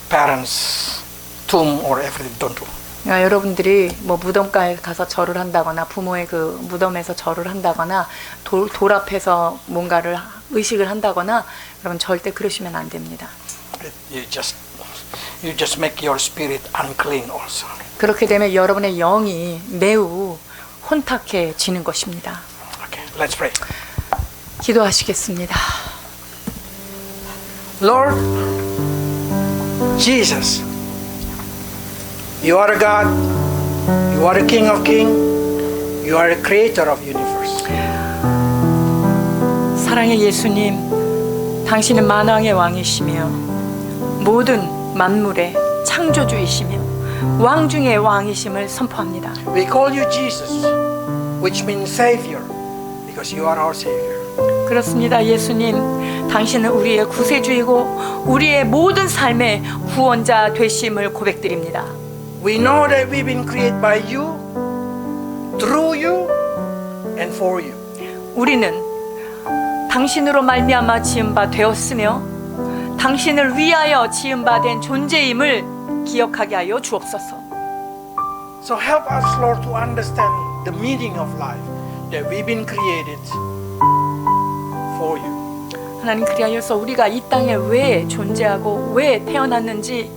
parents' tomb or everything. Don't do. 그러니까 여러분들이 뭐 무덤가에 가서 절을 한다거나 부모의 그 무덤에서 절을 한다거나 돌 앞에서 뭔가를 의식을 한다거나 여러분 절대 그러시면 안 됩니다. You just make your spirit unclean also. 그렇게 되면 여러분의 영이 매우 혼탁해지는 것입니다. Okay, let's pray. 기도하시겠습니다. Lord Jesus, you are a God, you are the King of Kings, you are the Creator of universe. 사랑의 예수님, 당신은 만왕의 왕이시며 모든 만물의 창조주이시며 왕 중의 왕이심을 선포합니다. We call you Jesus, which means Savior, because you are our Savior. 그렇습니다. 예수님, 당신은 우리의 구세주이고 우리의 모든 삶의 구원자 되심을 고백드립니다. We know that we've been created by you, through you, and for you. 우리는 당신으로 말미암아 지은 바 되었으며 당신을 위하여 지은 바 된 존재임을 기억하게 하여 주옵소서. So help us, Lord, to understand the meaning of life, that we've been created for you. 하나님, 그리하여서 우리가 이 땅에 왜 존재하고 왜 태어났는지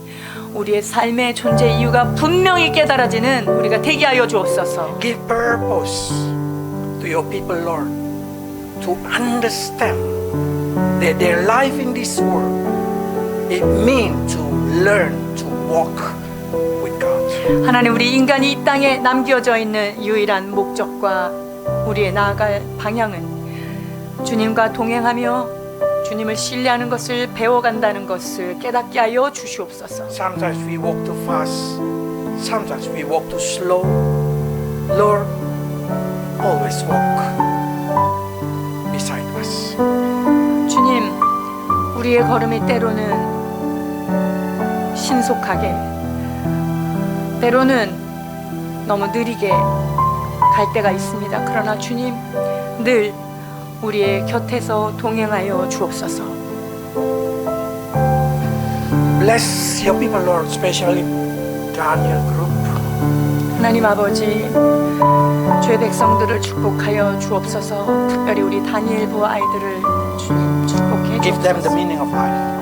우리의 삶의 존재 이유가 분명히 깨달아지는 우리가 되게 하여 주옵소서. Give purpose to your people, Lord, to understand that their life in this world, it means to learn to walk with God. 하나님, 우리 인간이 이 땅에 남겨져 있는 유일한 목적과 우리의 나아갈 방향은 주님과 동행하며 주님을 신뢰하는 것을 배워간다는 것을 깨닫게 하여 주시옵소서. Sometimes we walk too fast, sometimes we walk too slow. Lord, always walk beside us. 주님, 우리의 걸음이 때로는 신속하게, 때로는 너무 느리게 갈 때가 있습니다. 그러나 주님, 늘 우리의 곁에서 동행하여 주옵소서. Bless your people, Lord, especially Daniel Group. 하나님 아버지, 주의 백성들을 축복하여 주옵소서. 특별히 우리 다니엘부 아이들을 주님 축복해 Give them the 주옵소서. meaning of life.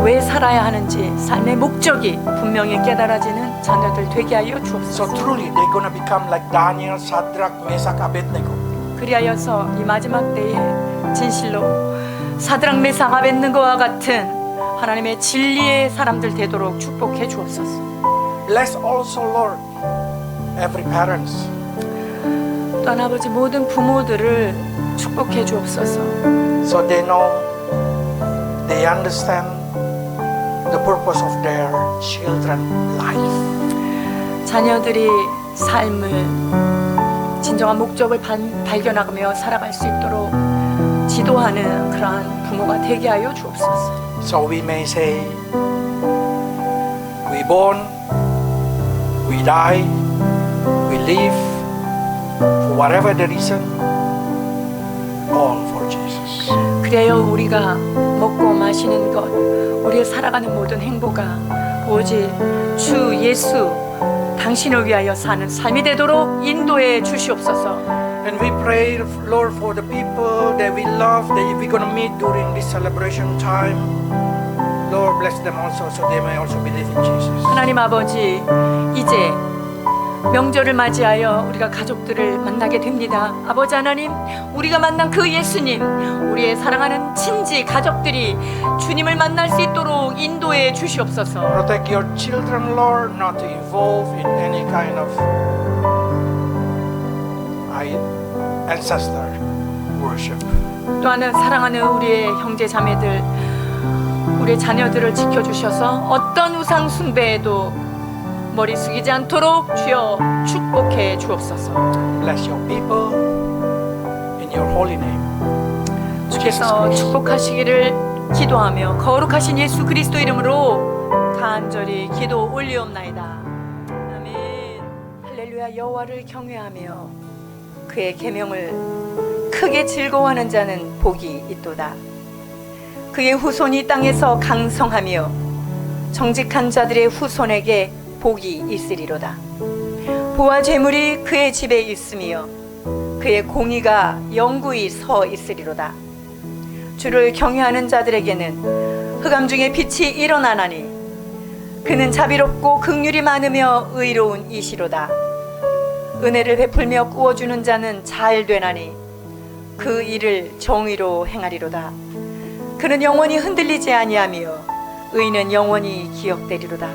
왜 살아야 하는지 삶의 목적이 분명히 깨달아지는 자녀들 되게 하여 So 주옵소서. truly, they're gonna become like Daniel, Shadrach, Meshach, Abednego. 그리하여서 이 마지막 때에 진실로 사드락 메삭 아벳느고와 같은 하나님의 진리의 사람들 되도록 축복해 주옵소서. Bless also, Lord, every parents. 또한 아버지, 모든 부모들을 축복해 주옵소서. So they know, they understand the purpose of their children's life. 자녀들이 삶을 진정한 목적을 발견하며 살아갈 수 있도록 지도하는 그러한 부모가 되게 하여 주옵소서. So we may say, we born, we die, we live, for whatever the reason, all for Jesus. 그래요, 우리가 먹고 마시는 것, 우리의 살아가는 모든 행보가 오직 주 예수 당신을 위하여 사는 삶이 되도록 인도해 주시옵소서. And we pray, Lord, for the people that we love, that we're going to meet during this celebration time. Lord, bless them also, so they may also believe in Jesus. 하나님 아버지, 이제 명절을 맞이하여 우리가 가족들을 만나게 됩니다. 아버지 하나님, 우리가 만난 그 예수님, 우리의 사랑하는 친지 가족들이 주님을 만날 수 있도록 인도해 주시옵소서. Protect your children, Lord, not to involve in any kind of ancestor worship. 또한 사랑하는 우리의 형제 자매들, 우리의 자녀들을 지켜주셔서 어떤 우상 숭배에도 머리 숙이지 않도록 주여 축복해 주옵소서. Bless your people in your holy name. 주께서 축복하시기를 기도하며 거룩하신 예수 그리스도 이름으로 간절히 기도 올리옵나이다. 아멘. 할렐루야. 여호와를 경외하며 그의 계명을 크게 즐거워하는 자는 복이 있도다. 그의 후손이 땅에서 강성하며 정직한 자들의 후손에게 복이 있으리로다. 보화 재물이 그의 집에 있으며 그의 공의가 영구히 서 있으리로다. 주를 경외하는 자들에게는 흑암 중에 빛이 일어나나니 그는 자비롭고 긍휼이 많으며 의로운 이시로다. 은혜를 베풀며 구워주는 자는 잘 되나니 그 일을 정의로 행하리로다. 그는 영원히 흔들리지 아니하며 의는 영원히 기억되리로다.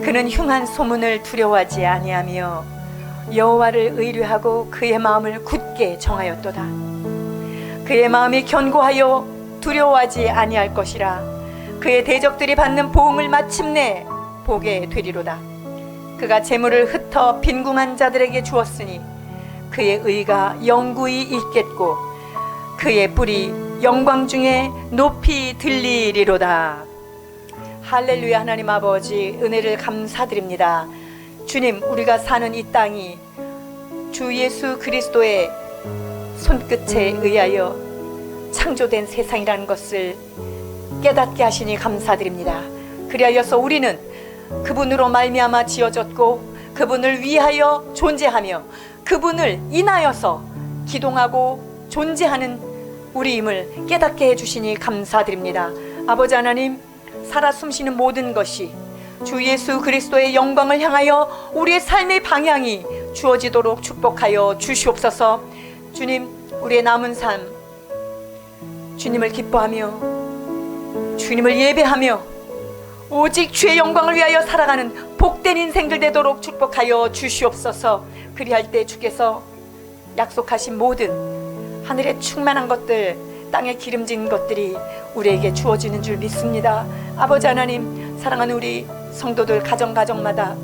그는 흉한 소문을 두려워하지 아니하며 여호와를 의뢰하고 그의 마음을 굳게 정하였도다. 그의 마음이 견고하여 두려워하지 아니할 것이라. 그의 대적들이 받는 보응을 마침내 보게 되리로다. 그가 재물을 흩어 빈궁한 자들에게 주었으니 그의 의가 영구히 있겠고 그의 뿔이 영광 중에 높이 들리리로다. 할렐루야. 하나님 아버지, 은혜를 감사드립니다. 주님, 우리가 사는 이 땅이 주 예수 그리스도의 손끝에 의하여 창조된 세상이라는 것을 깨닫게 하시니 감사드립니다. 그리하여서 우리는 그분으로 말미암아 지어졌고 그분을 위하여 존재하며 그분을 인하여서 기동하고 존재하는 우리임을 깨닫게 해주시니 감사드립니다. 아버지 하나님, 살아 숨쉬는 모든 것이 주 예수 그리스도의 영광을 향하여 우리의 삶의 방향이 주어지도록 축복하여 주시옵소서. 주님, 우리의 남은 삶 주님을 기뻐하며 주님을 예배하며 오직 주의 영광을 위하여 살아가는 복된 인생들 되도록 축복하여 주시옵소서. 그리할 때 주께서 약속하신 모든 하늘의 충만한 것들, 땅에 기름진 것들이 우리에게 주어지는 줄 믿습니다. 아버지 하나님, 사랑하는 우리 성도들 가정마다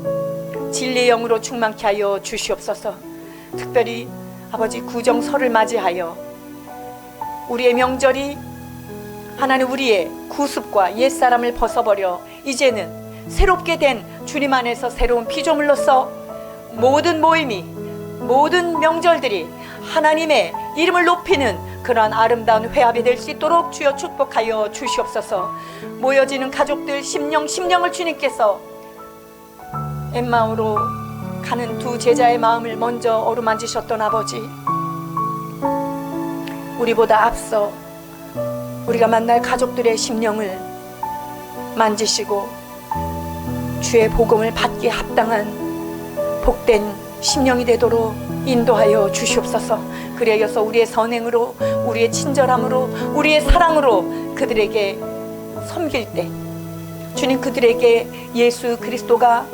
진리의 영으로 충만케 하여 주시옵소서. 특별히 아버지 구정설을 맞이하여 우리의 명절이 하나님 우리의 구습과 옛사람을 벗어버려 이제는 새롭게 된 주님 안에서 새로운 피조물로서 모든 모임이, 모든 명절들이 하나님의 이름을 높이는 그러한 아름다운 회합이 될 수 있도록 주여 축복하여 주시옵소서. 모여지는 가족들 심령을 주님께서 엠마오로 가는 두 제자의 마음을 먼저 어루만지셨던 아버지, 우리보다 앞서 우리가 만날 가족들의 심령을 만지시고 주의 복음을 받기에 합당한 복된 심령이 되도록 인도하여 주시옵소서. 그리하여서 우리의 선행으로, 우리의 친절함으로, 우리의 사랑으로 그들에게 섬길 때 주님, 그들에게 예수 그리스도가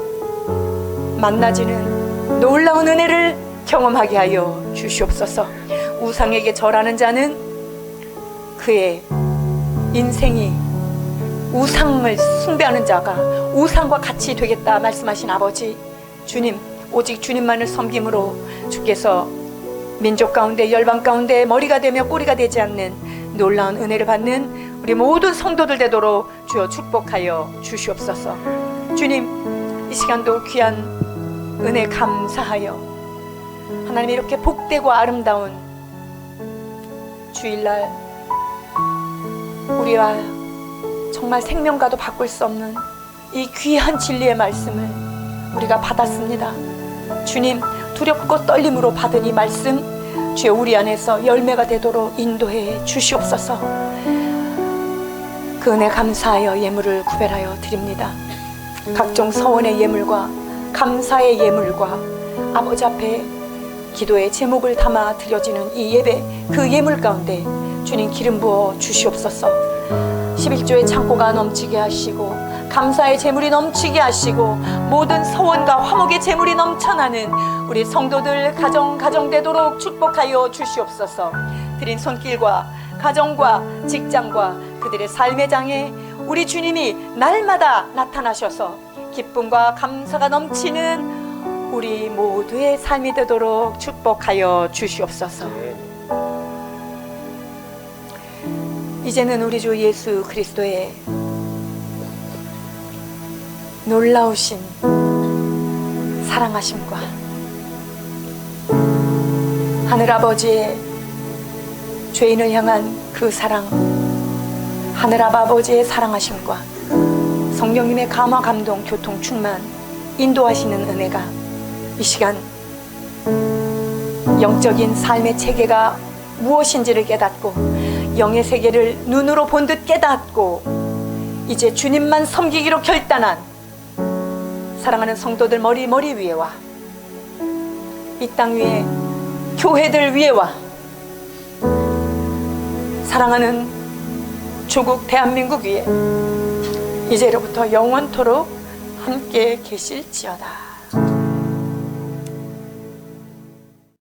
만나지는 놀라운 은혜를 경험하게 하여 주시옵소서. 우상에게 절하는 자는 그의 인생이 우상을 숭배하는 자가 우상과 같이 되겠다 말씀하신 아버지, 주님, 오직 주님만을 섬김으로 주께서 민족 가운데, 열방 가운데 머리가 되며 꼬리가 되지 않는 놀라운 은혜를 받는 우리 모든 성도들 되도록 주여 축복하여 주시옵소서. 주님, 이 시간도 귀한 은혜 감사하여 하나님 이렇게 복되고 아름다운 주일날 우리와 정말 생명과도 바꿀 수 없는 이 귀한 진리의 말씀을 우리가 받았습니다. 주님, 두렵고 떨림으로 받은 이 말씀 주여 우리 안에서 열매가 되도록 인도해 주시옵소서. 그 은혜 감사하여 예물을 구별하여 드립니다. 각종 서원의 예물과 감사의 예물과 아버지 앞에 기도의 제목을 담아 드려지는 이 예배, 그 예물 가운데 주님 기름 부어 주시옵소서. 11조의 창고가 넘치게 하시고 감사의 재물이 넘치게 하시고 모든 서원과 화목의 재물이 넘쳐나는 우리 성도들 가정 되도록 축복하여 주시옵소서. 드린 손길과 가정과 직장과 그들의 삶의 장에 우리 주님이 날마다 나타나셔서 기쁨과 감사가 넘치는 우리 모두의 삶이 되도록 축복하여 주시옵소서. 이제는 우리 주 예수 그리스도의 놀라우신 사랑하심과 하늘아버지의 죄인을 향한 그 사랑, 하늘아버지의 사랑하심과 성령님의 감화, 감동, 교통, 충만, 인도하시는 은혜가 이 시간 영적인 삶의 체계가 무엇인지를 깨닫고 영의 세계를 눈으로 본 듯 깨닫고 이제 주님만 섬기기로 결단한 사랑하는 성도들 머리 위에와 이 땅 위에 교회들 위에와 사랑하는 조국 대한민국 위에 이제로부터 영원토록 함께 계실지어다.